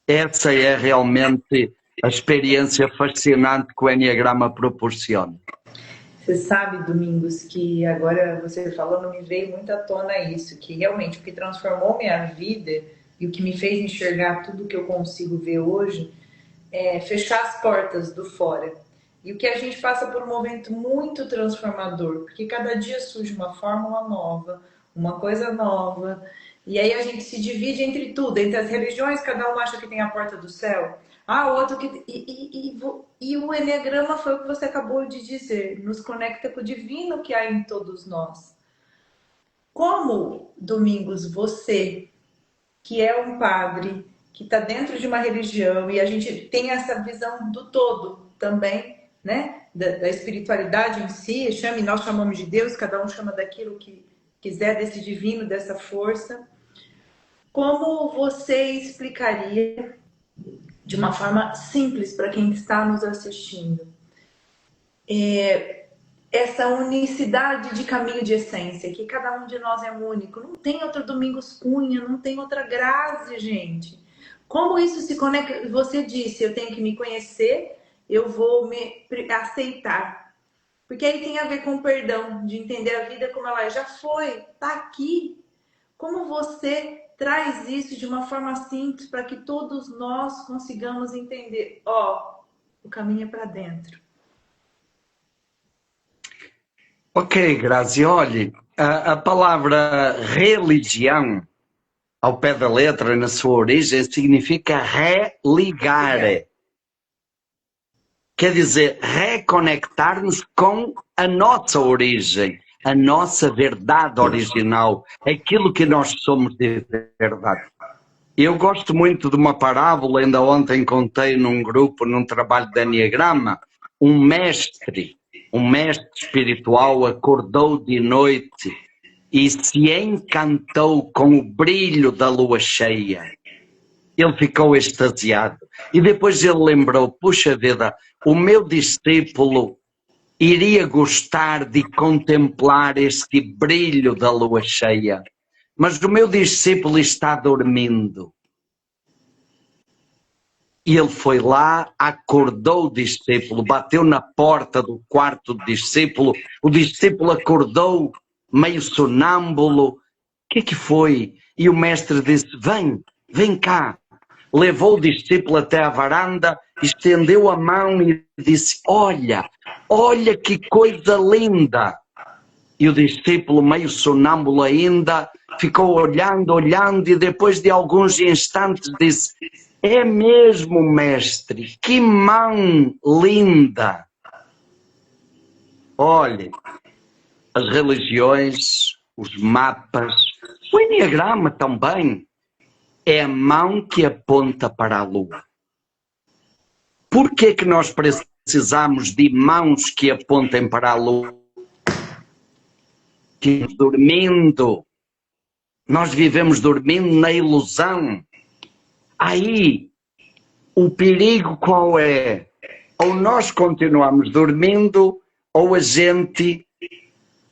Speaker 2: Essa é realmente a experiência fascinante que o Enneagrama proporciona.
Speaker 1: Você sabe, Domingos, que agora você falando me veio muito à tona isso, que realmente o que transformou minha vida e o que me fez enxergar tudo que eu consigo ver hoje é fechar as portas do fora. E o que a gente passa por um momento muito transformador, porque cada dia surge uma fórmula nova, uma coisa nova, e aí a gente se divide entre tudo, entre as religiões, cada um acha que tem a porta do céu, o outro que... E o Enneagrama foi o que você acabou de dizer, nos conecta com o divino que há em todos nós. Como, Domingos, você, que é um padre, que está dentro de uma religião, e a gente tem essa visão do todo também, né? Da espiritualidade em si, nós chamamos de Deus, cada um chama daquilo que quiser, desse divino, dessa força. Como você explicaria, de uma forma simples para quem está nos assistindo, essa unicidade de caminho de essência, que cada um de nós é único, não tem outro Domingos Cunha, não tem outra Grazi, gente. Como isso se conecta? Você disse, eu tenho que me conhecer, eu vou me aceitar. Porque aí tem a ver com o perdão, de entender a vida como ela já foi, tá aqui. Como você traz isso de uma forma simples para que todos nós consigamos entender? Ó, o caminho é para dentro.
Speaker 2: Ok, Grazi, olhe, a palavra religião, ao pé da letra, na sua origem, significa religar. Quer dizer, reconectar-nos com a nossa origem, a nossa verdade original, aquilo que nós somos de verdade. Eu gosto muito de uma parábola, ainda ontem contei num grupo, num trabalho de Enneagrama, um mestre espiritual acordou de noite e se encantou com o brilho da lua cheia. Ele ficou extasiado. E depois ele lembrou, puxa vida, o meu discípulo iria gostar de contemplar este brilho da lua cheia. Mas o meu discípulo está dormindo. E ele foi lá, acordou o discípulo, bateu na porta do quarto do discípulo, o discípulo acordou, meio sonâmbulo. O que foi? E o mestre disse, vem cá. Levou o discípulo até a varanda, estendeu a mão e disse, olha que coisa linda. E o discípulo, meio sonâmbulo ainda, ficou olhando e depois de alguns instantes disse, é mesmo, mestre, que mão linda. Olhe, as religiões, os mapas, o Enneagrama também, é a mão que aponta para a lua. Por que que nós precisamos de mãos que apontem para a lua? Dormindo. Nós vivemos dormindo na ilusão. Aí, o perigo qual é? Ou nós continuamos dormindo, ou a gente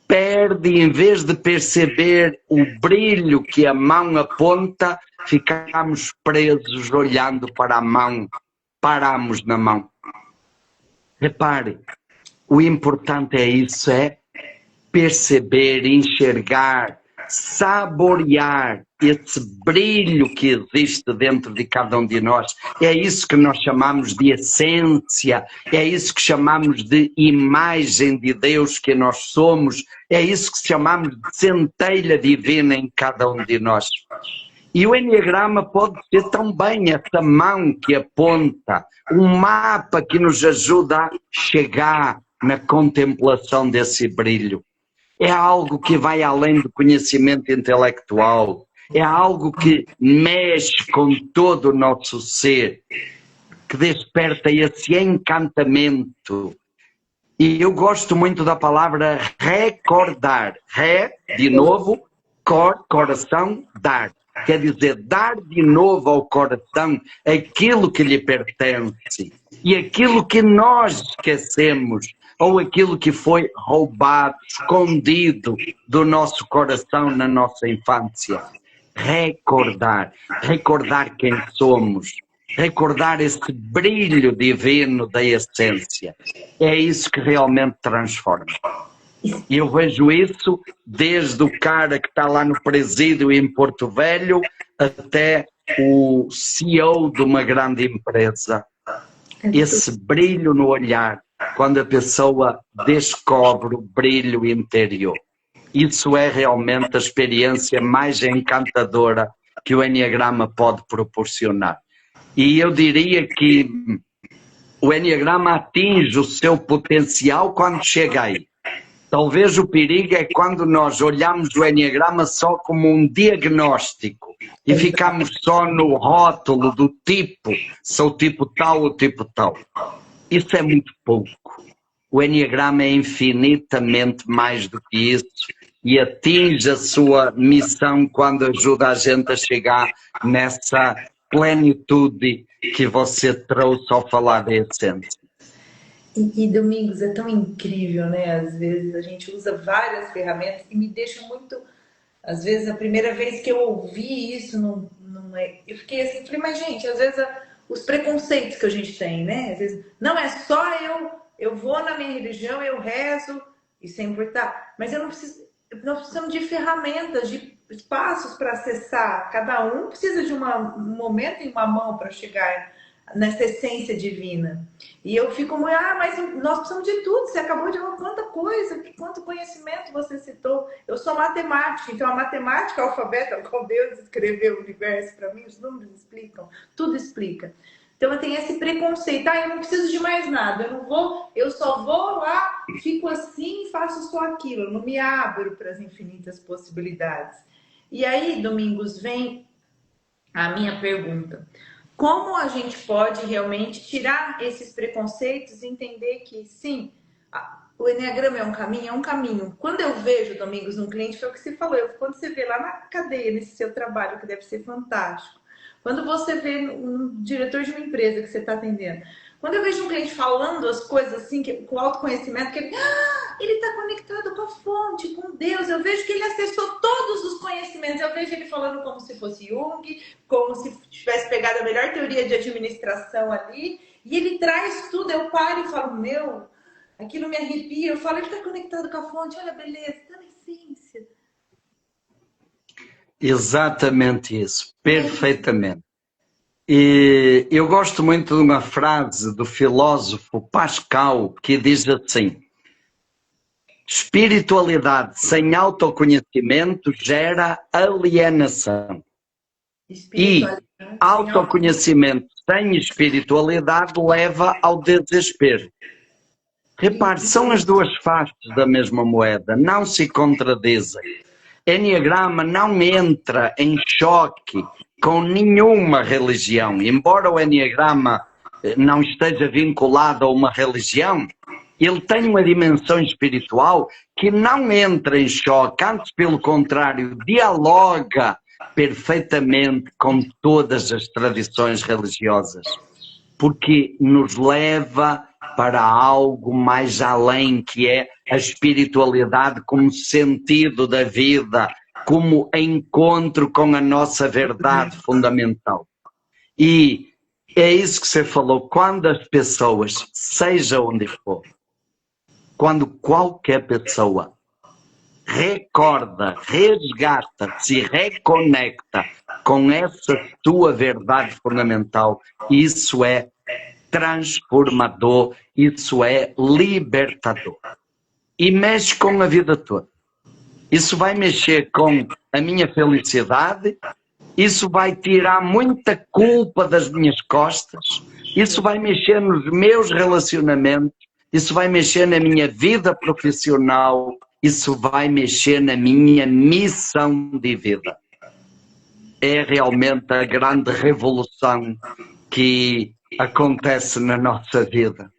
Speaker 2: perde, em vez de perceber o brilho que a mão aponta, ficamos presos olhando para a mão, paramos na mão. Repare, o importante é isso, é perceber, enxergar, saborear esse brilho que existe dentro de cada um de nós. É isso que nós chamamos de essência, é isso que chamamos de imagem de Deus que nós somos, é isso que chamamos de centelha divina em cada um de nós. E o Enneagrama pode ser também essa mão que aponta, um mapa que nos ajuda a chegar na contemplação desse brilho. É algo que vai além do conhecimento intelectual, é algo que mexe com todo o nosso ser, que desperta esse encantamento. E eu gosto muito da palavra recordar. De novo, coração, dar. Quer dizer, dar de novo ao coração aquilo que lhe pertence e aquilo que nós esquecemos, ou aquilo que foi roubado, escondido do nosso coração na nossa infância. Recordar quem somos, recordar esse brilho divino da essência. É isso que realmente transforma. E eu vejo isso desde o cara que está lá no presídio em Porto Velho até o CEO de uma grande empresa. Esse brilho no olhar, quando a pessoa descobre o brilho interior. Isso é realmente a experiência mais encantadora que o Enneagrama pode proporcionar. E eu diria que o Enneagrama atinge o seu potencial quando chega aí. Talvez o perigo é quando nós olhamos o Enneagrama só como um diagnóstico e ficamos só no rótulo do tipo, sou tipo tal ou tipo tal. Isso é muito pouco. O Enneagrama é infinitamente mais do que isso e atinge a sua missão quando ajuda a gente a chegar nessa plenitude que você trouxe ao falar da essência.
Speaker 1: E Domingos, é tão incrível, né? Às vezes a gente usa várias ferramentas e me deixa muito... Às vezes, a primeira vez que eu ouvi isso, não é... eu fiquei assim, falei, mas gente, às vezes os preconceitos que a gente tem, né? Às vezes, não é só eu vou na minha religião, eu rezo, isso é importante, mas eu não preciso, nós precisamos de ferramentas, de espaços para acessar. Cada um precisa de um momento e uma mão para chegar nessa essência divina. E eu fico muito, mas nós precisamos de tudo. Você acabou de falar quanta coisa, quanto conhecimento você citou. Eu sou matemática, então a matemática, o alfabeto, qual Deus escreveu o universo para mim, os números explicam, tudo explica. Então eu tenho esse preconceito, eu não preciso de mais nada, eu só vou lá, fico assim e faço só aquilo, eu não me abro para as infinitas possibilidades. E aí, Domingos, vem a minha pergunta. Como a gente pode realmente tirar esses preconceitos e entender que, sim, o Enneagrama é um caminho? É um caminho. Quando eu vejo, Domingos, um cliente, foi o que você falou, quando você vê lá na cadeia, nesse seu trabalho, que deve ser fantástico, quando você vê um diretor de uma empresa que você está atendendo, quando eu vejo um cliente falando as coisas assim, com autoconhecimento, que ele está conectado com a fonte, com Deus, eu vejo que ele acessou todos os conhecimentos, eu vejo ele falando como se fosse Jung, como se tivesse pegado a melhor teoria de administração ali, e ele traz tudo, eu paro e falo, aquilo me arrepia, eu falo, ele está conectado com a fonte, olha a beleza, está na essência.
Speaker 2: Exatamente isso, perfeitamente. E eu gosto muito de uma frase do filósofo Pascal que diz assim: espiritualidade sem autoconhecimento gera alienação. E autoconhecimento sem espiritualidade leva ao desespero. Repare, são as duas faces da mesma moeda, não se contradizem. Enneagrama não entra em choque com nenhuma religião. Embora o Enneagrama não esteja vinculado a uma religião, ele tem uma dimensão espiritual que não entra em choque, antes pelo contrário, dialoga perfeitamente com todas as tradições religiosas, porque nos leva para algo mais além, que é a espiritualidade como sentido da vida, como encontro com a nossa verdade fundamental. E é isso que você falou, quando as pessoas, seja onde for, quando qualquer pessoa recorda, resgata, se reconecta com essa tua verdade fundamental, isso é transformador, isso é libertador. E mexe com a vida toda. Isso vai mexer com a minha felicidade, isso vai tirar muita culpa das minhas costas, isso vai mexer nos meus relacionamentos, isso vai mexer na minha vida profissional, isso vai mexer na minha missão de vida. É realmente a grande revolução que acontece na nossa vida.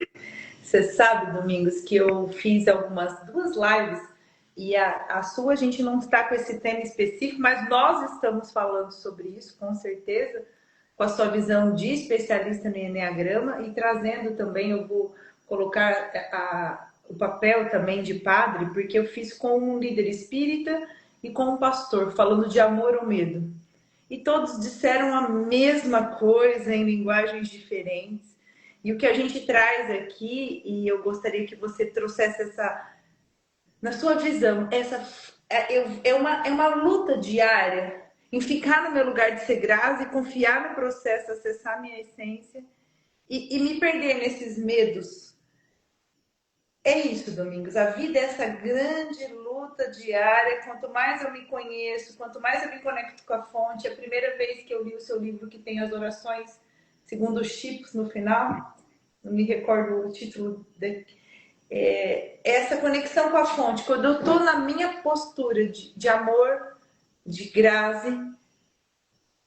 Speaker 1: Você sabe, Domingos, que eu fiz duas lives e a sua a gente não está com esse tema específico, mas nós estamos falando sobre isso, com certeza, com a sua visão de especialista no Enneagrama e trazendo também, eu vou colocar o papel também de padre, porque eu fiz com um líder espírita e com um pastor, falando de amor ou medo. E todos disseram a mesma coisa em linguagens diferentes. E o que a gente traz aqui, e eu gostaria que você trouxesse na sua visão, é uma luta diária em ficar no meu lugar de ser Grazi, confiar no processo, acessar minha essência e me perder nesses medos. É isso, Domingos. A vida é essa grande luta diária. Quanto mais eu me conheço, quanto mais eu me conecto com a fonte. A primeira vez que eu li o seu livro, que tem as orações segundo os chips no final, não me recordo o título essa conexão com a fonte. Quando eu estou na minha postura de amor, de Grazi,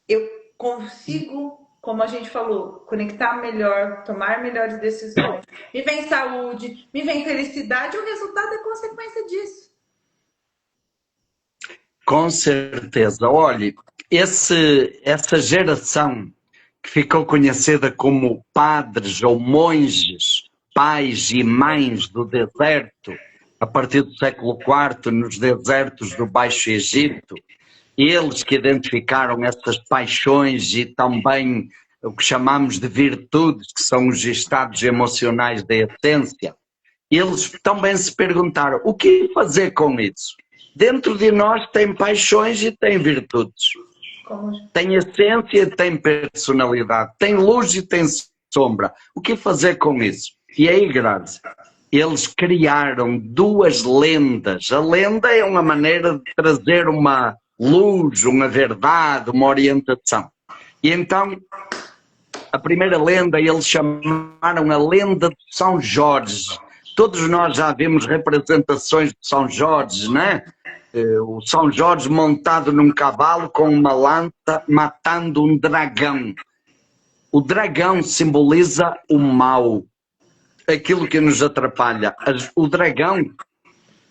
Speaker 1: eu consigo, como a gente falou, conectar melhor, tomar melhores decisões. Me vem saúde, me vem felicidade, o resultado é consequência disso.
Speaker 2: Com certeza. Olhe, essa geração que ficou conhecida como padres ou monges, pais e mães do deserto, a partir do século IV, nos desertos do Baixo Egito, eles que identificaram essas paixões e também o que chamamos de virtudes, que são os estados emocionais da essência, Eles também se perguntaram, o que fazer com isso? Dentro de nós tem paixões e tem virtudes. Tem essência e tem personalidade. Tem luz e tem sombra. O que fazer com isso? E aí, Grazi, eles criaram duas lendas. A lenda é uma maneira de trazer uma luz, uma verdade, uma orientação. E então, a primeira lenda, eles chamaram a lenda de São Jorge. Todos nós já vimos representações de São Jorge, não é? O São Jorge montado num cavalo com uma lança matando um dragão. O dragão simboliza o mal, aquilo que nos atrapalha. O dragão,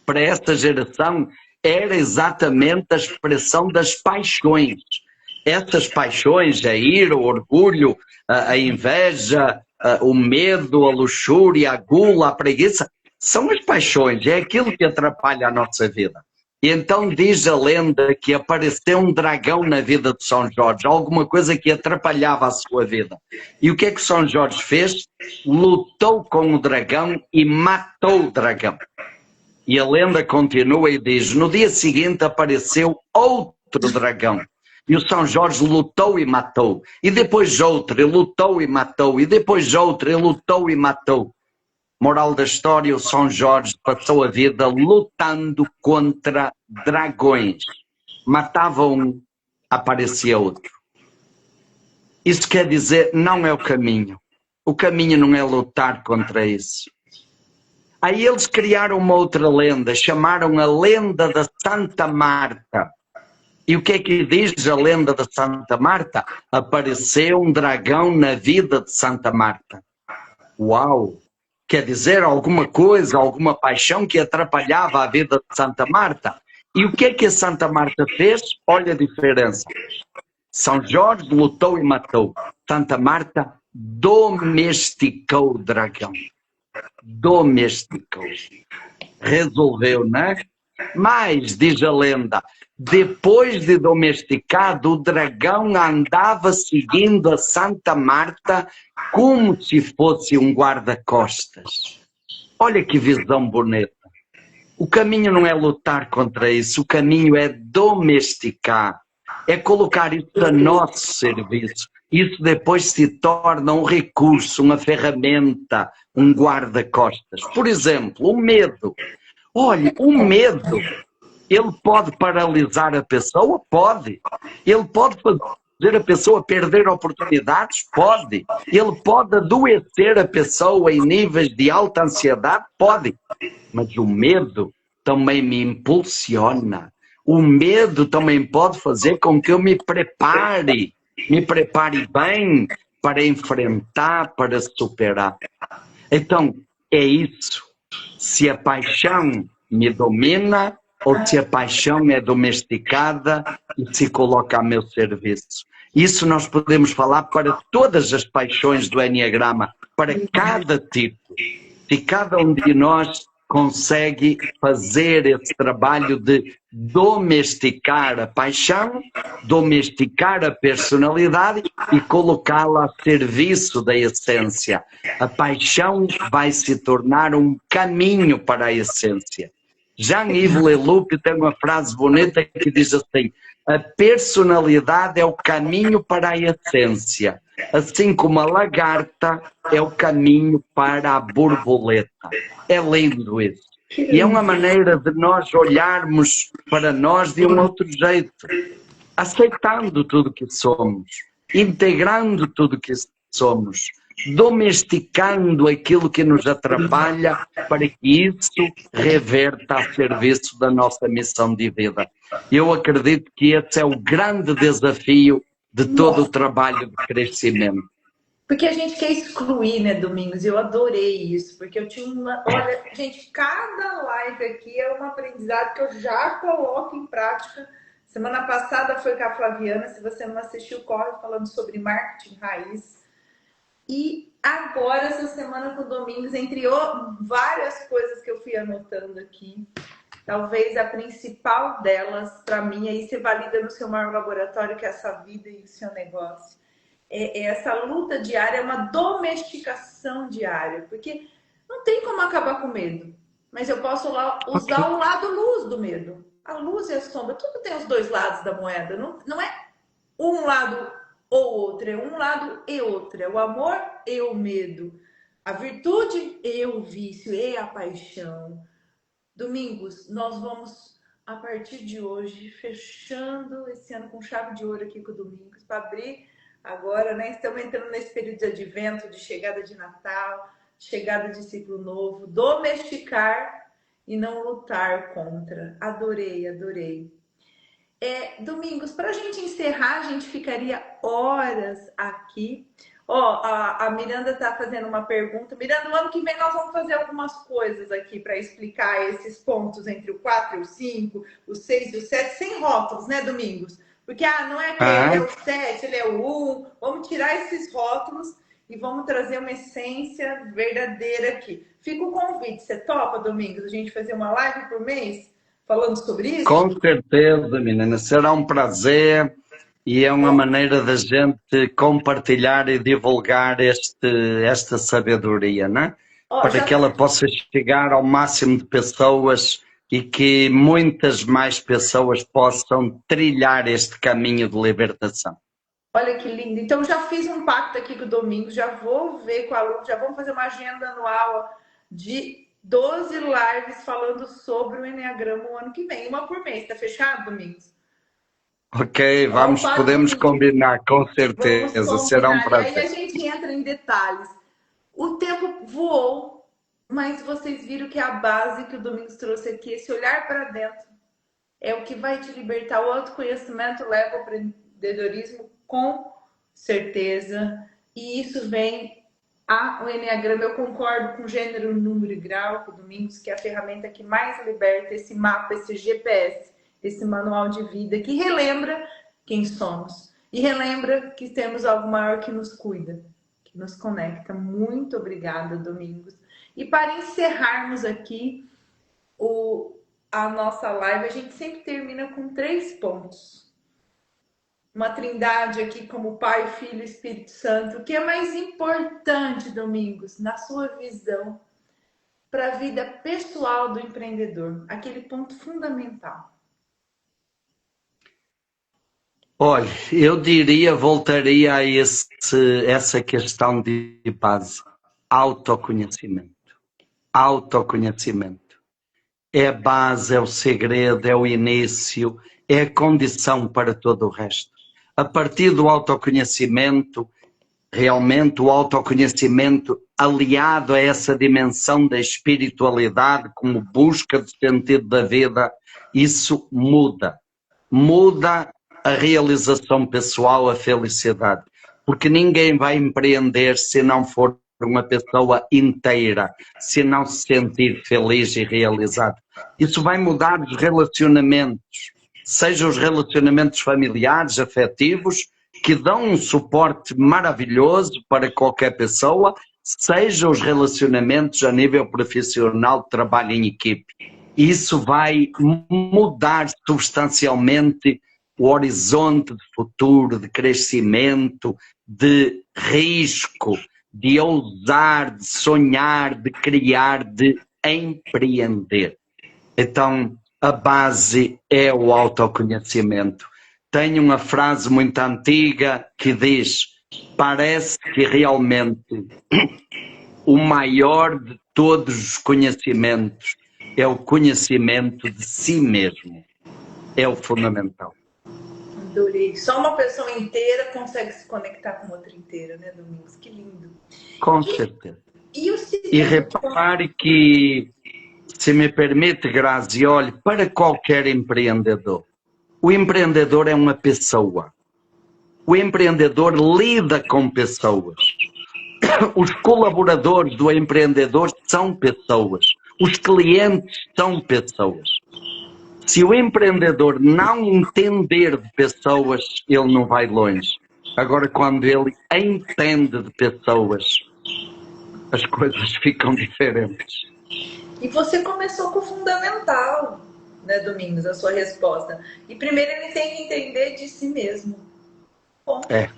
Speaker 2: para esta geração, era exatamente a expressão das paixões. Essas paixões, a ira, o orgulho, a inveja, o medo, a luxúria, a gula, a preguiça, são as paixões, é aquilo que atrapalha a nossa vida. E então diz a lenda que apareceu um dragão na vida de São Jorge, alguma coisa que atrapalhava a sua vida. E o que é que São Jorge fez? Lutou com o dragão e matou o dragão. E a lenda continua e diz, no dia seguinte apareceu outro dragão. E o São Jorge lutou e matou. E depois outro, e lutou e matou. E depois outro, e lutou e matou. Moral da história, o São Jorge passou a vida lutando contra dragões. Matava um, aparecia outro. Isso quer dizer, não é o caminho. O caminho não é lutar contra isso. Aí eles criaram uma outra lenda, chamaram a lenda da Santa Marta. E o que é que diz a lenda da Santa Marta? Apareceu um dragão na vida de Santa Marta. Uau! Quer dizer, alguma coisa, alguma paixão que atrapalhava a vida de Santa Marta. E o que é que a Santa Marta fez? Olha a diferença. São Jorge lutou e matou. Santa Marta domesticou o dragão. Domesticou. Resolveu, não é? Mas, diz a lenda, depois de domesticado, o dragão andava seguindo a Santa Marta como se fosse um guarda-costas. Olha que visão bonita. O caminho não é lutar contra isso, o caminho é domesticar, é colocar isso a nosso serviço. Isso depois se torna um recurso, uma ferramenta, um guarda-costas. Por exemplo, o medo. Olha, o medo, ele pode paralisar a pessoa? Pode. Ele pode fazer a pessoa perder oportunidades? Pode. Ele pode adoecer a pessoa em níveis de alta ansiedade? Pode. Mas o medo também me impulsiona. O medo também pode fazer com que eu me prepare bem para enfrentar, para superar. Então, é isso. Se a paixão me domina ou se a paixão é domesticada e se coloca a meu serviço. Isso nós podemos falar para todas as paixões do Enneagrama, para cada tipo. Se cada um de nós consegue fazer esse trabalho de domesticar a paixão, domesticar a personalidade e colocá-la a serviço da essência. A paixão vai se tornar um caminho para a essência. Jean-Yves Leloup tem uma frase bonita que diz assim: a personalidade é o caminho para a essência, assim como a lagarta é o caminho para a borboleta. É lindo isso. E é uma maneira de nós olharmos para nós de um outro jeito, aceitando tudo que somos, integrando tudo que somos, domesticando aquilo que nos atrapalha para que isso reverta a serviço da nossa missão de vida. Eu acredito que esse é o grande desafio de todo o trabalho de crescimento.
Speaker 1: Porque a gente quer excluir, né, Domingos? Eu adorei isso, porque eu tinha uma... Olha, gente, cada live aqui é um aprendizado que eu já coloco em prática. Semana passada foi com a Flaviana, se você não assistiu, corre, falando sobre marketing raiz. E agora, essa semana com o Domingos, entre várias coisas que eu fui anotando aqui, talvez a principal delas, para mim, aí você valida no seu maior laboratório, que é essa vida e o seu negócio. Essa luta diária é uma domesticação diária, porque Não tem como acabar com o medo, mas eu posso usar o lado luz do medo. A luz e a sombra, tudo tem os dois lados da moeda. Não é um lado ou outro, é um lado e outro. É o amor e o medo. A virtude e o vício e a paixão. Domingos, nós vamos, a partir de hoje, fechando esse ano com chave de ouro aqui com o Domingos, para abrir agora, né? Estamos entrando nesse período de advento, de chegada de Natal, chegada de ciclo novo, domesticar e não lutar contra. Adorei, adorei. Domingos, para a gente encerrar, a gente ficaria horas aqui. A Miranda está fazendo uma pergunta. Miranda, no ano que vem nós vamos fazer algumas coisas aqui para explicar esses pontos entre o 4 e o 5, o 6 e o 7, sem rótulos, né, Domingos? Porque não é que ele é o 7, ele é o 1. Vamos tirar esses rótulos e vamos trazer uma essência verdadeira aqui. Fica o convite. Você topa, Domingos, a gente fazer uma live por mês falando sobre isso?
Speaker 2: Com certeza, menina. Será um prazer e é uma maneira da gente compartilhar e divulgar esta sabedoria, né? Para que ela possa chegar ao máximo de pessoas e que muitas mais pessoas possam trilhar este caminho de libertação.
Speaker 1: Olha que lindo. Então, já fiz um pacto aqui com o Domingos, já vou ver com a Lu, já vamos fazer uma agenda anual de 12 lives falando sobre o Enneagrama o ano que vem. Uma por mês. Tá fechado, Domingos?
Speaker 2: Ok, podemos combinar, com certeza. Será um prazer.
Speaker 1: E aí a gente entra em detalhes. O tempo voou, mas vocês viram que a base que o Domingos trouxe aqui, esse olhar para dentro, é o que vai te libertar. O autoconhecimento leva ao empreendedorismo com certeza. E isso vem o Enneagrama. Eu concordo com gênero, número e grau, com o Domingos, que é a ferramenta que mais liberta, esse mapa, esse GPS, esse manual de vida, que relembra quem somos. E relembra que temos algo maior que nos cuida, que nos conecta. Muito obrigada, Domingos. E para encerrarmos aqui a nossa live, a gente sempre termina com 3 pontos. Uma trindade aqui como Pai, Filho e Espírito Santo. O que é mais importante, Domingos, na sua visão, para a vida pessoal do empreendedor? Aquele ponto fundamental.
Speaker 2: Olha, eu voltaria a essa questão de base. Autoconhecimento. Autoconhecimento. É a base, é o segredo, é o início, é a condição para todo o resto. A partir do autoconhecimento, realmente o autoconhecimento aliado a essa dimensão da espiritualidade como busca do sentido da vida, isso muda. Muda a realização pessoal, a felicidade. Porque ninguém vai empreender se não for uma pessoa inteira, se não se sentir feliz e realizado. Isso vai mudar os relacionamentos, sejam os relacionamentos familiares, afetivos, que dão um suporte maravilhoso para qualquer pessoa, sejam os relacionamentos a nível profissional de trabalho em equipe. Isso vai mudar substancialmente o horizonte de futuro, de crescimento, de risco, de ousar, de sonhar, de criar, de empreender. Então, a base é o autoconhecimento. Tenho uma frase muito antiga que diz: parece que realmente o maior de todos os conhecimentos é o conhecimento de si mesmo. É o fundamental.
Speaker 1: Adorei. Só uma pessoa inteira consegue se conectar com outra inteira, né, Domingos? Que lindo.
Speaker 2: Com certeza.
Speaker 1: E
Speaker 2: repare que, se me permite, Grazi, olhe, para qualquer empreendedor, o empreendedor é uma pessoa. O empreendedor lida com pessoas. Os colaboradores do empreendedor são pessoas. Os clientes são pessoas. Se o empreendedor não entender de pessoas, ele não vai longe. Agora, quando ele entende de pessoas, as coisas ficam diferentes.
Speaker 1: E você começou com o fundamental, né, Domingos, a sua resposta. E primeiro ele tem que entender de si mesmo. Bom, é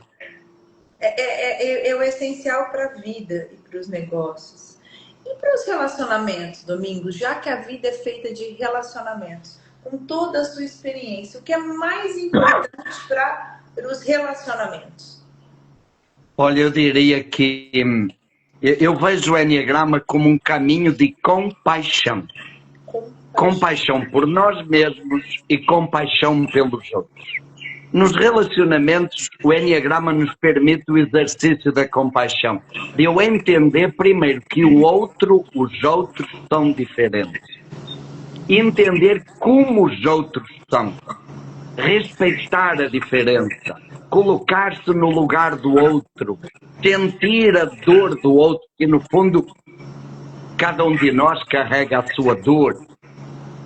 Speaker 1: o essencial para a vida e para os negócios. E para os relacionamentos, Domingos, já que a vida é feita de relacionamentos, com toda a sua experiência, o que é mais importante para os relacionamentos?
Speaker 2: Olha, eu diria que eu vejo o Enneagrama como um caminho de compaixão. Compaixão por nós mesmos e compaixão pelos outros. Nos relacionamentos, o Enneagrama nos permite o exercício da compaixão. De eu entender primeiro que os outros são diferentes. Entender como os outros são. Respeitar a diferença. Colocar-se no lugar do outro. Sentir a dor do outro, que no fundo cada um de nós carrega a sua dor.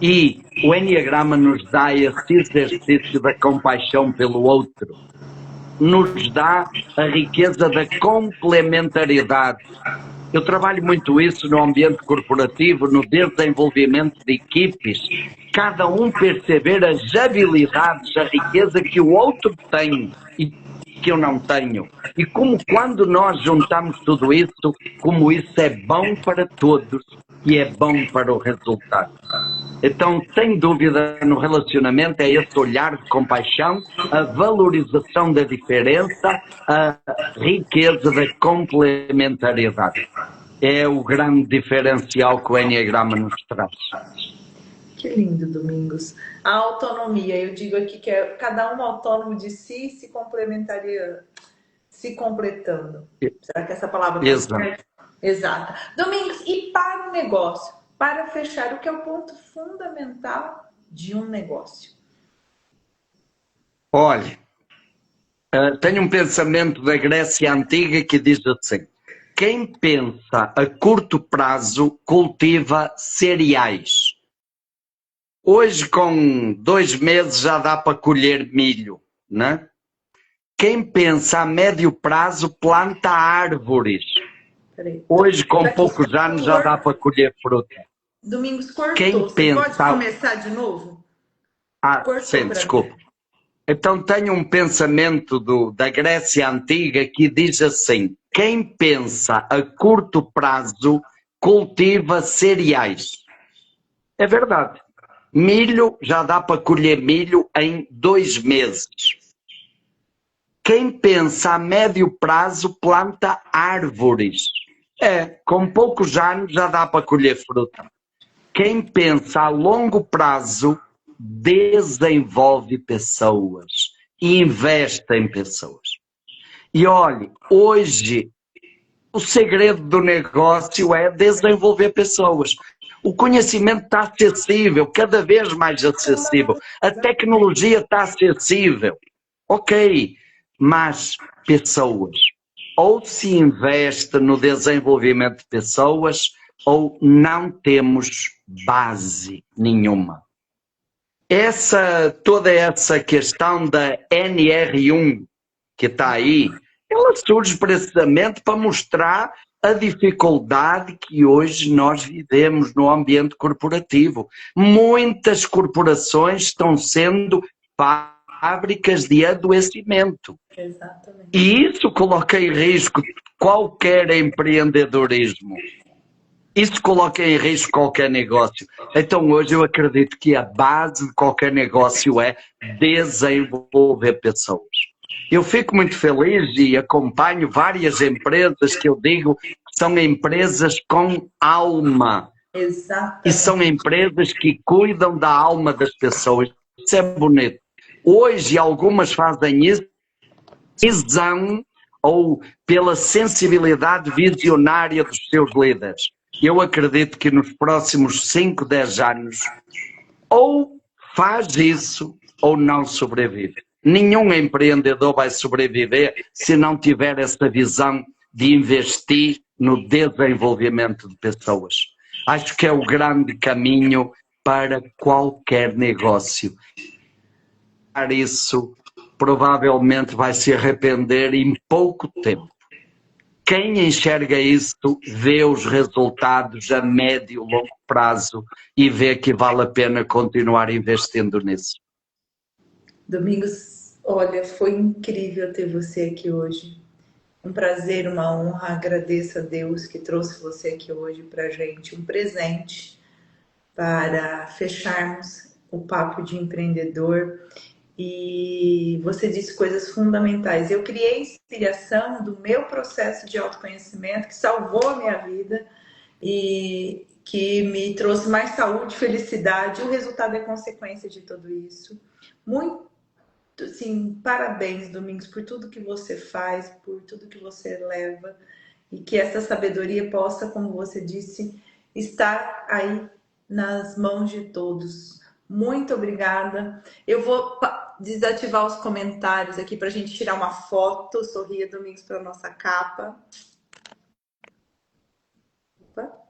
Speaker 2: E o Enneagrama nos dá esse exercício da compaixão pelo outro. Nos dá a riqueza da complementariedade. Eu trabalho muito isso no ambiente corporativo, no desenvolvimento de equipes. Cada um perceber as habilidades, a riqueza que o outro tem e que eu não tenho. E como quando nós juntamos tudo isso, como isso é bom para todos e é bom para o resultado. Então, sem dúvida, no relacionamento é esse olhar de compaixão, a valorização da diferença, a riqueza da complementariedade. É o grande diferencial que o Enneagrama nos traz.
Speaker 1: Que lindo, Domingos. A autonomia, eu digo aqui que é cada um autônomo de si, se complementaria, se completando. Será que essa palavra está certa? Exata. Domingos, e para o negócio? Para fechar, o que é o ponto fundamental de um negócio?
Speaker 2: Olha, tenho um pensamento da Grécia Antiga que diz assim: quem pensa a curto prazo cultiva cereais. Hoje, com 2 meses, já dá para colher milho, né? Quem pensa a médio prazo planta árvores. Hoje, com poucos anos, já dá para colher fruta.
Speaker 1: Domingos, cortou. Quem pensa... Você pode começar de novo?
Speaker 2: Sim, desculpa. Então, tenho um pensamento da Grécia Antiga que diz assim: quem pensa a curto prazo cultiva cereais. É verdade. Milho, já dá para colher milho em 2 meses. Quem pensa a médio prazo planta árvores. Com poucos anos já dá para colher fruta. Quem pensa a longo prazo desenvolve pessoas, investe em pessoas. E olhe, hoje o segredo do negócio é desenvolver pessoas. O conhecimento está acessível, cada vez mais acessível. A tecnologia está acessível. Ok, mas pessoas. Ou se investe no desenvolvimento de pessoas, ou não temos base nenhuma. Toda essa questão da NR1 que está aí, ela surge precisamente para mostrar a dificuldade que hoje nós vivemos no ambiente corporativo. Muitas corporações estão sendo fábricas de adoecimento.
Speaker 1: Exatamente.
Speaker 2: E isso coloca em risco qualquer empreendedorismo. Isso coloca em risco qualquer negócio. Então hoje eu acredito que a base de qualquer negócio é desenvolver pessoas. Eu fico muito feliz e acompanho várias empresas que eu digo que são empresas com alma.
Speaker 1: Exatamente.
Speaker 2: E são empresas que cuidam da alma das pessoas. Isso é bonito. Hoje algumas fazem isso ou pela sensibilidade visionária dos seus líderes. Eu acredito que nos próximos 5, 10 anos ou faz isso ou não sobrevive. Nenhum empreendedor vai sobreviver se não tiver essa visão de investir no desenvolvimento de pessoas. Acho que é o grande caminho para qualquer negócio. Isso provavelmente vai se arrepender em pouco tempo. Quem enxerga isso vê os resultados a médio e longo prazo e vê que vale a pena continuar investindo nisso.
Speaker 1: Domingos, olha, foi incrível ter você aqui hoje. Um prazer, uma honra. Agradeço a Deus que trouxe você aqui hoje para gente, um presente para fecharmos o papo de empreendedor. E você disse coisas fundamentais. Eu criei inspiração do meu processo de autoconhecimento que salvou a minha vida e que me trouxe mais saúde, felicidade. O resultado é consequência de tudo isso. Muito, sim, parabéns, Domingos, por tudo que você faz, por tudo que você leva e que essa sabedoria possa, como você disse, estar aí nas mãos de todos. Muito obrigada. Eu vou desativar os comentários aqui para a gente tirar uma foto. Sorria, Domingos, para a nossa capa. Opa.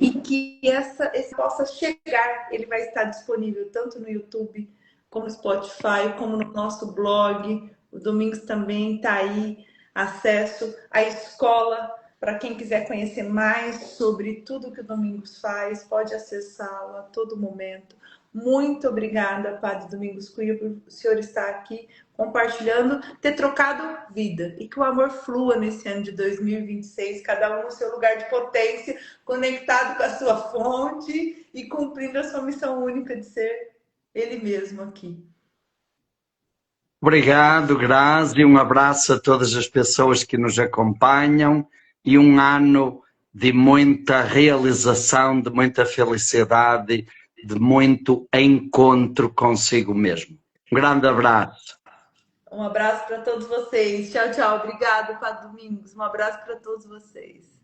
Speaker 1: E que esse possa chegar, ele vai estar disponível tanto no YouTube, como no Spotify, como no nosso blog. O Domingos também está aí, acesso à escola, para quem quiser conhecer mais sobre tudo que o Domingos faz, pode acessá-lo a todo momento. Muito obrigada, Padre Domingos Cunha, por o senhor estar aqui compartilhando, ter trocado vida e que o amor flua nesse ano de 2026, cada um no seu lugar de potência, conectado com a sua fonte e cumprindo a sua missão única de ser ele mesmo aqui.
Speaker 2: Obrigado, Grazi, um abraço a todas as pessoas que nos acompanham e um ano de muita realização, de muita felicidade, de muito encontro consigo mesmo. Um grande abraço.
Speaker 1: Um abraço para todos vocês. Tchau, tchau. Obrigado, Padre Domingos. Um abraço para todos vocês.